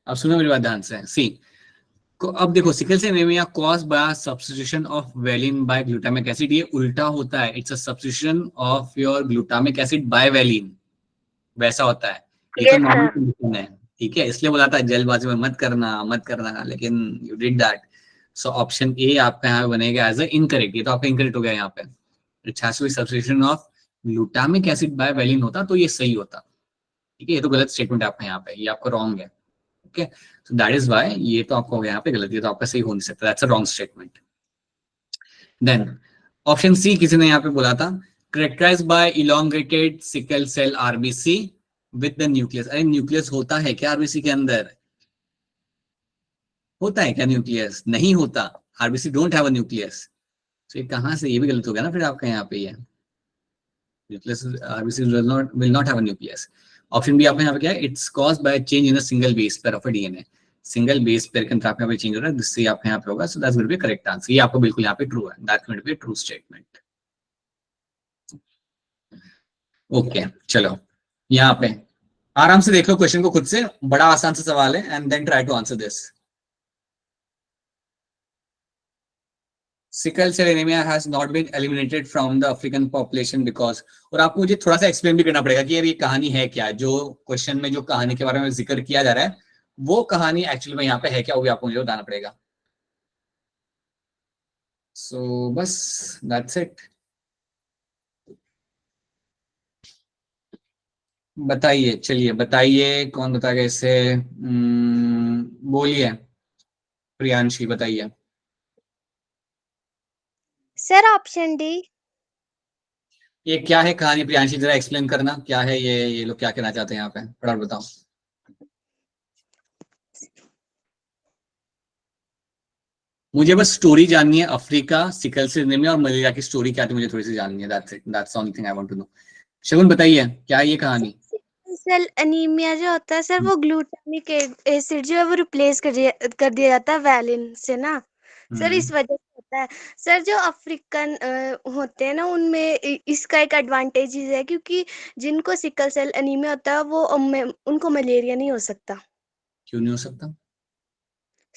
अब सुनो मेरी बात ध्यान से। सी अब देखो, sickle cell anaemia cause by substitution of valine by glutamic acid, ये उल्टा होता है। It's a substitution of your glutamic acid by valine, वैसा होता है। ये तो Yes, नॉर्मल sir. कंडीशन है, ठीक है, इसलिए बोला था जल्दबाजी में मत करना, लेकिन you did that. So option A आपका यहाँ बनेगा एज अ इनकरेक्ट। ये तो आपका इनकरेक्ट हो गया यहाँ पे। It has to be substitution of glutamic acid by valine होता तो ये सही होता, ठीक है। ये तो गलत स्टेटमेंट है आपका यहाँ पे, ये आपका रॉन्ग है, okay. So that is why ये तो आपका हो गया यहाँ पे गलत, ये तो आपका सही हो नहीं सकता, that's a wrong statement. Then option C किसी ने यहाँ पे बोला था, characterized by elongated sickle cell RBC with the nucleus। अरे न्यूक्लियस होता है क्या आरबीसी के अंदर? होता है क्या न्यूक्लियस? नहीं होता। RBC don't have a nucleus. तो ये कहाँ से, ये भी गलत हो गया ना फिर आपका यहाँ पे। ये nucleus, RBC will not have a nucleus। Option B आपका यहाँ पे क्या है, it's caused by a change in a single base pair of a DNA। Single base pair के अंदर आपका यहाँ पे चेंज हो रहा है, जिससे आपका यहाँ पे होगा। So that's going to be correct answer. ये आपको बिल्कुल यहाँ पे ट्रू है, that's going to be true statement. Okay चलो, यहाँ पे आराम से देख लो क्वेश्चन को खुद से, बड़ा आसान सा सवाल है, and then try to answer this. Sickle cell anaemia has not been eliminated from the African population because, और आपको मुझे थोड़ा सा एक्सप्लेन भी करना पड़ेगा कि यार ये कहानी है क्या। जो क्वेश्चन में जो कहानी के बारे में जिक्र किया जा रहा है, वो कहानी एक्चुअली में यहाँ पे है क्या, वो भी आपको मुझे बताना पड़ेगा। सो बस दैट्स इट। बताइए, चलिए बताइए, कौन बताएगा इसे? बोलिए, प्रियांशी बताइए। Sir option D. ये क्या है कहानी प्रियांशी, जरा एक्सप्लेन करना क्या है ये लोग क्या कहना चाहते हैं यहाँ पे, फटाफट बताओ। मुझे बस स्टोरी जाननी है, अफ्रीका, सिकल सेल एनीमिया और मलेरिया की स्टोरी क्या थी मुझे थोड़ी सी जाननी है, that's it, that's only thing I want to know. Shagun बताइए क्या है ये कहानी? सेल एनीमिया जो होता है सर, वो ग्लूटामिक एसिड जो है वो रिप्लेस कर दिया जाता है वैलिन से ना सर, इस वजह से होता है। सर जो अफ्रीकन होते हैं ना, उनमें इसका एक एडवांटेज है, क्योंकि जिनको सिकल सेल एनीमिया होता है वो उनको मलेरिया नहीं हो सकता। क्यों नहीं हो सकता?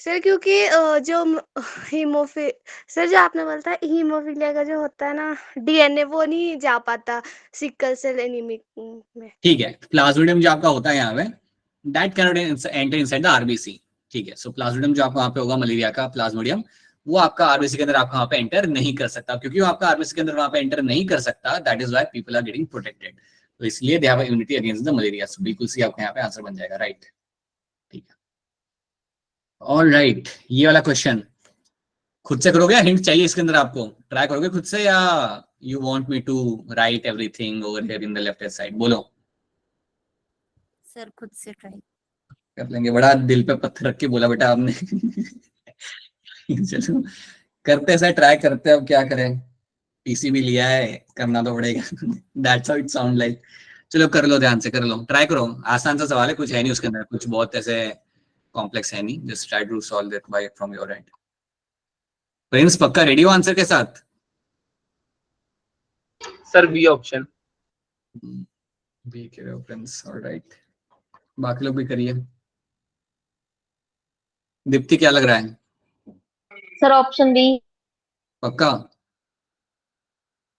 सर क्योंकि जो हीमोफिल सर जो आपने बोला था हीमोफिलिया का जो होता है ना डीएनए, वो नहीं जा पाता सिकल सेल एनीमिक में। ठीक है, प्लाज्मोडियम जो आपका होता है यहाँ पे, that can not enter inside the RBC, ठीक है। सो प्लाज्मोडियम जो आपका वहाँ पे होगा, मलेरिया का प्लाज्मोडियम, वो आपका आरबीसी के अंदर आपका वहाँ पे एंटर नहीं कर सकता। क्योंकि वो आपका आरबीसी के अंदर वहाँ पे एंटर नहीं कर सकता, that is why people are getting protected. तो इसलिए they have immunity against the malaria. So बिल्कुल सी आपका यहाँ पे आंसर बन जाएगा, राइट, ठीक है। ऑल राइट, ये वाला क्वेश्चन खुद से करोगे या हिंट चाहिए इसके अंदर आपको? ट्राई करोगे खुद से या you want me to write everything over here in the left hand side? बोलो। सर खुद से ट्राई। कर लेंगे, बड़ा दिल पे पत्थर रख के बोला बेटा आपने। चलो करते हैं, ट्राई करते हैं, अब क्या करें, पीसी भी लिया है, करना तो पड़ेगा। That's how it sound like. चलो कर लो, ध्यान से कर लो, ट्राई करो। आसान सा सवाल है, कुछ है नहीं उसके अंदर, कुछ बहुत ऐसे कॉम्प्लेक्स है नहीं। Just try to solve that by from your end. Prince पक्का रेडी हो आंसर के साथ? Sir B option. बी के रहे हो प्रिंस, ऑलराइट। बाकी लोग भी करिए। दीप्ति क्या लग रहा है? Sir option B. पक्का?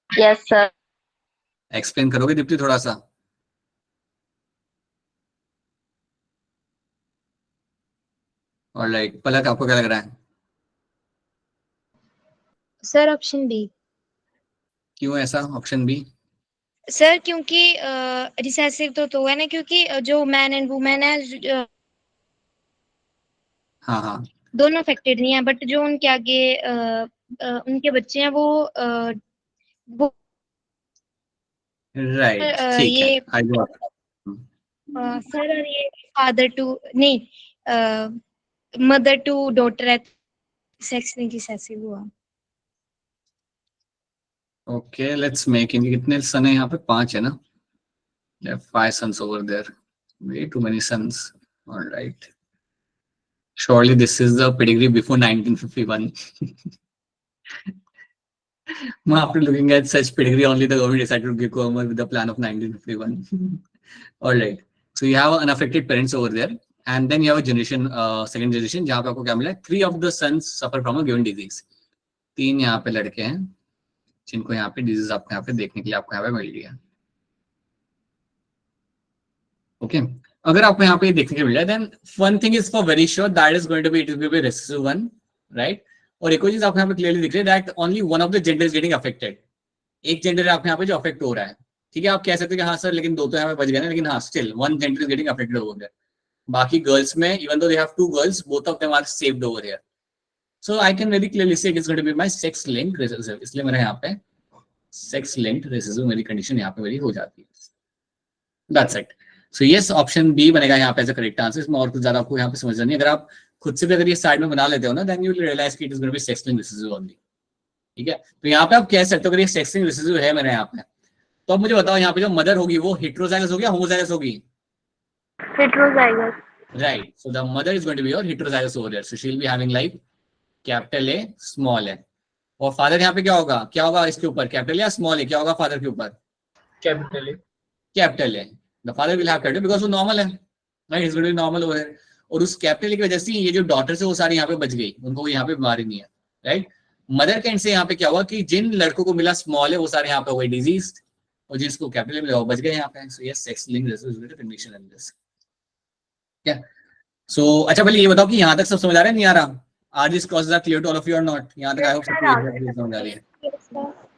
Yes sir. एक्सप्लेन करोगे दीप्ति थोड़ा सा? ऑलराइट, पलक आपको क्या लग रहा है? Sir option B. क्यों ऐसा ऑप्शन बी? सर क्योंकि रिसेसिव तो है ना, क्योंकि जो मैन एंड वुमेन है हाँ हाँ दोनों अफेक्टेड नहीं है, बट जो उनके आगे उनके बच्चे हैं वो राइट, ठीक है, ये आई गॉट। सर, और ये फादर टू नहीं, मदर टू डॉटर है, सेक्स नहीं रिसेसिव हुआ। ओके लेट्स मेक, इनके कितने सन है यहाँ पे? 5 है ना? 5 sons over there, way too many sons। All right, surely this is the pedigree before 1951। After looking at such pedigree, only the government decided to give Kumar with the plan of 1951. All right. So you have unaffected parents over there, and then you have a generation, second generation, जहाँ पे आपको क्या मिला है? 3 of the sons suffer from a given disease. 3 यहाँ पे लड़के हैं जिनको यहाँ पे डिजीज आपको यहाँ पे देखने के लिए आपको यहाँ पे मिल गया. ओके, अगर आपको यहाँ पे देखने के लिए मिल रहा है, then one thing is for very sure that is going to be, it will be recessive one, right. और एक और चीज आपको यहाँ पे क्लियरली दिख रही है that only one of the gender is getting affected. एक जेंडर आपको यहाँ पे जो अफेक्ट हो रहा है, ठीक है. आप कह सकते हो कि हाँ सर लेकिन 2 तो यहाँ पे बच गए ना, लेकिन हाँ still one gender is getting affected over there. बाकी गर्ल्स में even though they have 2 girls, both of them are saved over here. So I can very clearly say it is going to be my sex linked recessive. इसलिए मेरा यहाँ पे sex linked recessive मेरी condition यहाँ पे मेरी हो जाती है. That's it. So yes, option B बनेगा यहाँ पे एज अ करेक्ट आंसर. इसमें और कुछ ज्यादा आपको यहाँ पे समझना नहीं. अगर आप खुद से भी अगर ये साइड में बना लेते हो ना, देन यू विल रियलाइज कि it is going to be sex linked recessive only. ठीक है, तो यहाँ पे आप कह सकते हो अगर ये सेक्स लिंक्ड रेसिसिव है मेरे यहाँ पे, तो अब मुझे बताओ यहाँ पे जो मदर होगी वो हेटेरोजाइगस होगी या होमोजाइगस होगी? Heterozygous. Right. So the mother is going to be your heterozygous over there. So she will be having like capital A small A. और फादर यहाँ पे क्या होगा? क्या होगा इसके ऊपर, कैपिटल या स्मॉल ए? क्या होगा फादर के ऊपर? Capital A. Capital A. The father will have capital because वो नॉर्मल है, right. Is going to be normal over there. और उस कैपिटल की वजह से ये जो डॉटर्स है वो सारी यहाँ पे बच गई, उनको यहाँ पे बीमारी नहीं है, राइट. मदर के एंड से यहाँ पे क्या हुआ कि जिन लड़कों को मिला स्मॉल है वो सारे यहाँ पे हो गए डिजीज, और जिसको कैपिटल मिला वो बच गए यहाँ पे. So yes, sex linked recessive condition in this. क्या? सो अच्छा पहले ये बताओ कि यहाँ तक सब समझ आ रहा है नहीं आ रहा? Are this classes are clear to all of you और नॉट? यहाँ तक आई होप सब समझ आ रही है,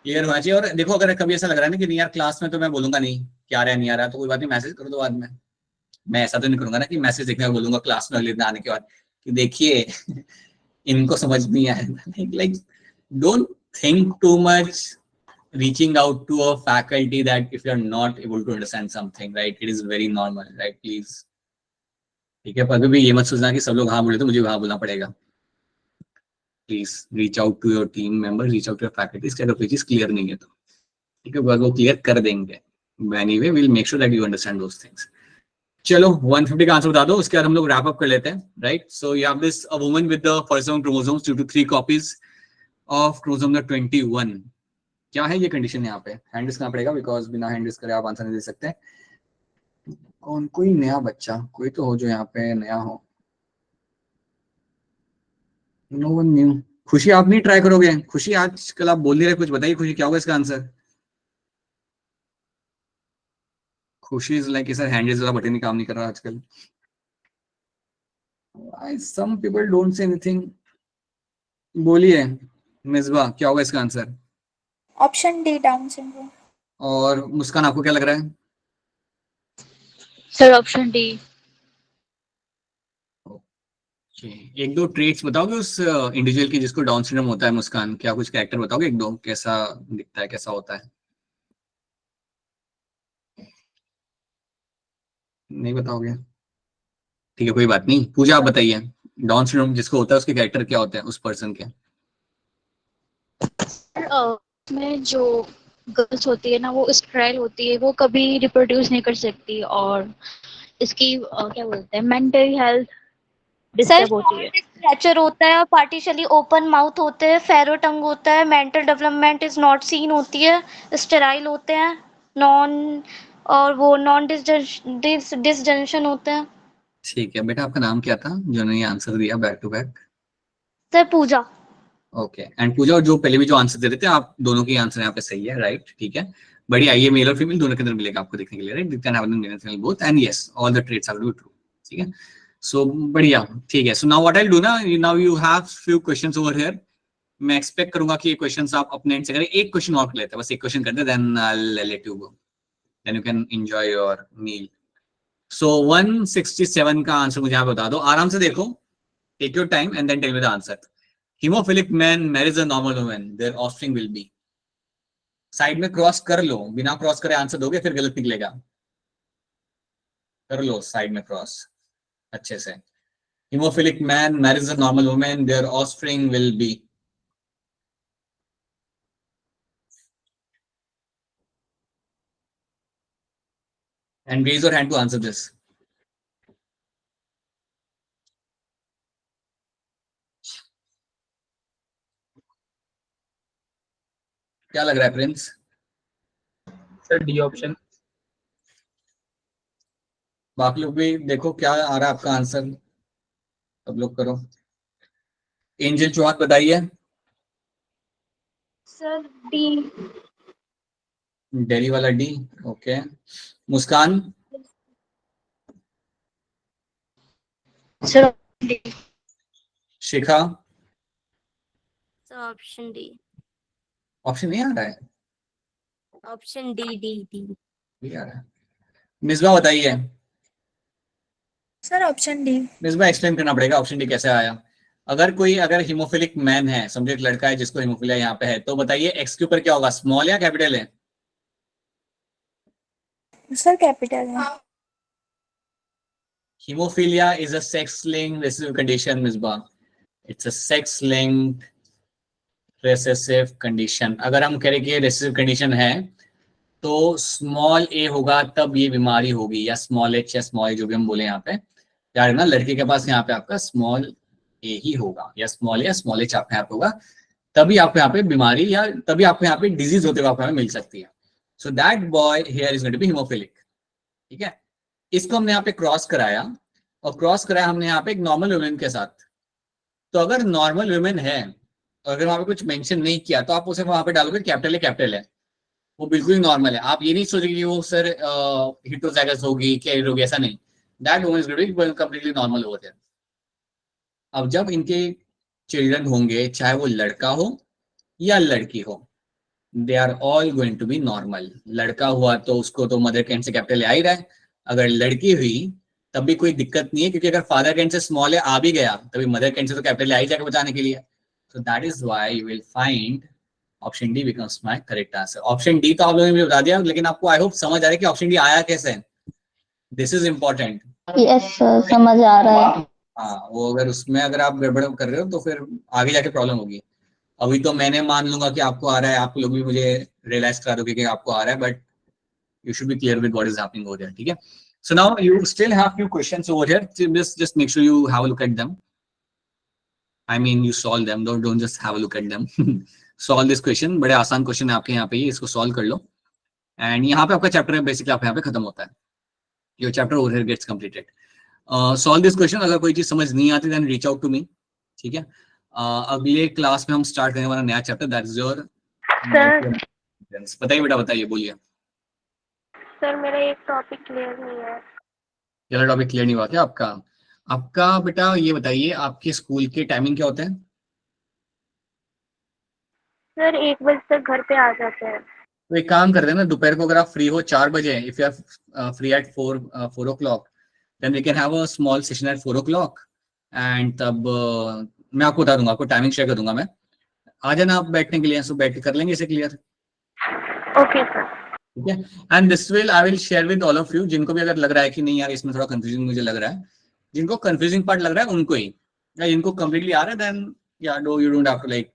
क्लियर होना चाहिए. और देखो अगर कभी ऐसा लग रहा है ना कि नहीं यार क्लास में तो मैं बोलूंगा नहीं क्या आ रहा है नहीं आ रहा, तो कोई बात नहीं, मैसेज करो दो बाद में. मैं ऐसा तो नहीं करूंगा ना कि मैसेज देखने का बोलूंगा क्लास में अगले दिन आने के बाद कि देखिए इनको समझ नहीं आया. Like don't think too much reaching out to a faculty that if you are not able to understand something, right, it is very normal, right, please. ठीक है, पर कभी भी ये मत सोचना कि सब लोग हाँ बोले तो मुझे हाँ बोलना पड़ेगा. Please reach out to your team member, reach out to your faculties कि अगर कोई चीज क्लियर नहीं है तो, ठीक है, वो क्लियर कर देंगे. Anyway we will make sure that you understand those things. चलो 150 का आंसर बता दो, उसके बाद हम लोग रैप अप कर लेते हैं, right. So you have this a woman with the 47 chromosomes due to 3 copies of chromosome number 21. क्या है ये कंडीशन यहाँ पे? हैंड डिस्क करना पड़ेगा बिकॉज बिना हैंड डिस्क करे आप आंसर नहीं दे सकते. कौन कोई नया बच्चा कोई तो हो जो यहाँ पे नया हो? No one new. खुशी आप नहीं ट्राई करोगे? खुशी आजकल आप बोल नहीं रहे, कुछ बताइए खुशी क्या होगा इसका answer? Khushi is like sir hand disk वाला बटन ही काम नहीं कर रहा आजकल. Some people don't say anything. बोलिए मिसबा क्या होगा इसका answer? Option D, Down syndrome. और मुस्कान आपको क्या लग रहा है? Sir option D. एक दो ट्रेट्स बताओगे उस इंडिविजुअल की जिसको डाउन सिंड्रोम होता है मुस्कान? क्या कुछ कैरेक्टर बताओगे एक दो, कैसा दिखता है, कैसा होता है? नहीं बताओगे? ठीक है कोई बात नहीं. पूजा आप बताइए, डाउन सिंड्रोम जिसको होता है उसके कैरेक्टर क्या होते हैं उस पर्सन के? में जो गर्ल्स होती है ना वो स्टेराइल होती है, वो कभी रिप्रोड्यूस नहीं कर सकती, और इसकी क्या बोलते हैं मेंटल हेल्थ डिस्टर्ब होती है. स्ट्रेचर होता है, पार्टिशली ओपन माउथ होते हैं, फेरो टंग होता है, mental development is not seen होती है, स्टेराइल होते हैं, नॉन और वो नॉन डिसजंक्शन होते हैं. ठीक है बेटा, आपका नाम क्या था जिन्होंने ये आंसर दिया back to back? Sir Pooja. Okay. And Pooja, और जो पहले भी जो आंसर दे रहे थे आप दोनों के आंसर यहाँ पे सही है, राइट. ठीक है, बढ़िया. ये मेल और फीमेल दोनों के अंदर मिलेगा आपको देखने के लिए, right. Can have male and female both and yes all the traits are true. ठीक है, सो बढ़िया. ठीक है, so now what I will do ना, now you have few questions over here. मैं एक्सपेक्ट करूंगा कि ये क्वेश्चंस आप अपने एंड से करें. एक क्वेश्चन और कर लेते हैं, बस एक क्वेश्चन करते हैं, then I will let you go, then you can enjoy your meal. So 167 का आंसर मुझे आप बता दो, आराम से देखो, take your time and then tell me the answer. Hemophilic man marries a normal woman, their offspring will be. Side में cross कर लो, बिना क्रॉस करे आंसर दोगे फिर गलत निकलेगा. कर लो साइड में क्रॉस अच्छे से. Hemophilic man marries a normal woman, their offspring will be. And raise your hand to answer this. क्या लग रहा है प्रिंस? Sir D option. बाकी लोग भी देखो क्या आ रहा है आपका आंसर, सब लोग करो। एंजल चौहान बताइए। Sir D. दिल्ली वाला D, okay. Muskan, sir D. Shikha, sir option D. Option नहीं आ रहा है, ऑप्शन डी डी डी। नहीं आ रहा है। मिसबा बताइए। Sir option D. Misbah explain करना पड़ेगा ऑप्शन डी कैसे आया। अगर हीमोफिलिक मैन है, समझे एक लड़का है जिसको हीमोफिलिया यहाँ पे है, तो बताइए एक्स के ऊपर क्या होगा, स्मॉल या कैपिटल है? सर कैपिटल है। Hemophilia is a sex-linked recessive condition, Misbah. It's a sex-linked recessive condition. अगर हम कह रहे कि ये recessive condition है, तो स्मॉल ए होगा तब ये बीमारी होगी, या स्मॉल एच या स्मॉल ए जो भी हम बोले यहाँ पे, यार ना लड़के के पास यहाँ पे आपका स्मॉल ए ही होगा, या स्मॉल ए या स्मॉल एच आपके यहाँ पे होगा, तभी आपको यहाँ पे बीमारी या तभी आपको यहाँ पे डिजीज होते हुए आपको यहाँ पे मिल सकती है. So that boy here is going to be haemophilic. ठीक है, इसको हमने यहाँ पे क्रॉस कराया, और क्रॉस कराया हमने यहाँ पे एक नॉर्मल वुमेन के साथ. तो अगर नॉर्मल वुमेन है और अगर वहां पे कुछ मेंशन नहीं किया, तो आप उसे वहां पे डालोगे कैपिटल है, वो बिल्कुल ही नॉर्मल है. आप ये नहीं सोचेंगे कि वो सर हिटोजाइगस होगी, कैरियर होगी, ऐसा नहीं. That woman is going to be completely normal over there. अब जब इनके चिल्ड्रन होंगे, चाहे वो लड़का हो या लड़की हो, they are all going to be normal. लड़का हुआ तो उसको तो मदर कैंड से कैपिटल आ ही रहा है, अगर लड़की हुई तब भी कोई दिक्कत नहीं है, क्योंकि अगर फादर कैंड से स्मॉल है आ भी गया, तभी मदर कैंड से तो कैपिटल आ ही जाएगा बचाने के लिए. सो that is why you will find option D becomes my correct answer. Option D तो आप लोगों ने बता दिया, लेकिन आपको आई होप समझ आ रहा है कि ऑप्शन डी आया कैसे. This is important. Yes sir, समझ आ रहा है. हाँ, वो अगर उसमें अगर आप गड़बड़ कर रहे हो तो फिर आगे जाके प्रॉब्लम होगी. अभी तो मैंने मान लूंगा कि आपको आ रहा है, आप लोग भी मुझे रियलाइज करा दोगे कि आपको आ रहा है, but you should be clear with what is happening over there. ठीक है, so now you still have few questions over here. Just make sure you have a look at them. I mean you solve them, don't just have a look at them. Solve this question. बड़े आसान question है आपके यहाँ पे, इसको solve कर लो. And यहाँ पे आपका चैप्टर बेसिकली आप यहाँ पे खत्म होता है. Your chapter over here gets completed. Solve this question. अगर कोई चीज समझ नहीं आती then reach out to me. ठीक है, अगले क्लास में हम स्टार्ट करने वाला नया चैप्टर, दैट इज योर. बताइए बेटा, बताइए, बोलिए. सर मेरा एक टॉपिक क्लियर नहीं है. ये टॉपिक क्लियर नहीं हुआ क्या आपका? आपका बेटा ये बताइए, आपके स्कूल के टाइमिंग क्या होते हैं? सर 1 बजे तक घर पे आ जाते हैं. तो एक काम करते हैं ना, दोपहर को अगर आप फ्री हो 4 बजे, if you are free at 4 o'clock, then we can have a small session at 4 o'clock. And तब मैं आपको बता दूंगा, आपको टाइमिंग शेयर कर दूंगा मैं. आ जाना आप बैठने के लिए, सो बैठ के कर लेंगे इसे क्लियर. Okay sir. ठीक है, and this will I will share with all of you. जिनको भी अगर लग रहा है कि नहीं यार इसमें थोड़ा कंफ्यूजिंग मुझे लग रहा है, जिनको कंफ्यूजिंग पार्ट लग रहा है उनको ही, या जिनको कंप्लीटली आ रहा है, then yeah you don't have to like,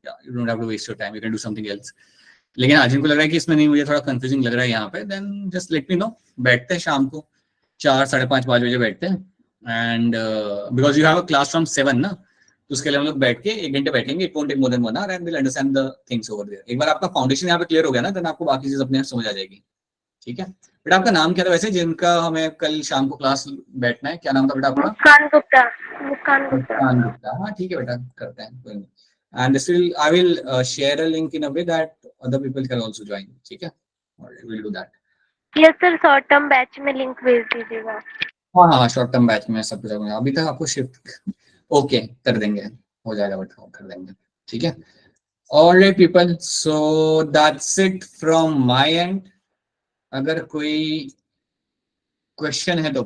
you don't have to waste your time, you can do something else. लेकिन हाँ, जिनको लग रहा है कि इसमें नहीं, मुझे थोड़ा कंफ्यूजिंग लग रहा है यहाँ पे, then just let me know. बैठते हैं शाम को 4, 5:30, 5 बजे बैठते हैं. And because you have a class from 7 ना, तो उसके लिए हम लोग बैठ के 1 घंटे बैठेंगे. It won't take more than 1 hour and will understand the things over there. एक बार आपका फाउंडेशन यहाँ पे क्लियर हो गया ना, देन आपको बाकी चीज अपने आप समझ आ जाएगी. ठीक है बेटा, आपका नाम क्या था वैसे, जिनका हमें कल शाम को क्लास बैठना है? क्या नाम था बेटा आपका? मुस्कान गुप्ता. मुस्कान गुप्ता. मुस्कान गुप्ता. हाँ ठीक है बेटा, करते हैं. And this will I will share a link in a way that other people can also join. ठीक है, will do that. Yes sir, short term batch में लिंक भेज दीजिएगा. हाँ, शॉर्ट टर्म बैच में सब कुछ अभी तक आपको शिफ्ट ओके कर देंगे, हो जाएगा बेटा, कर देंगे. ठीक है, alright people, so that's it from my and. अगर कोई क्वेश्चन है तो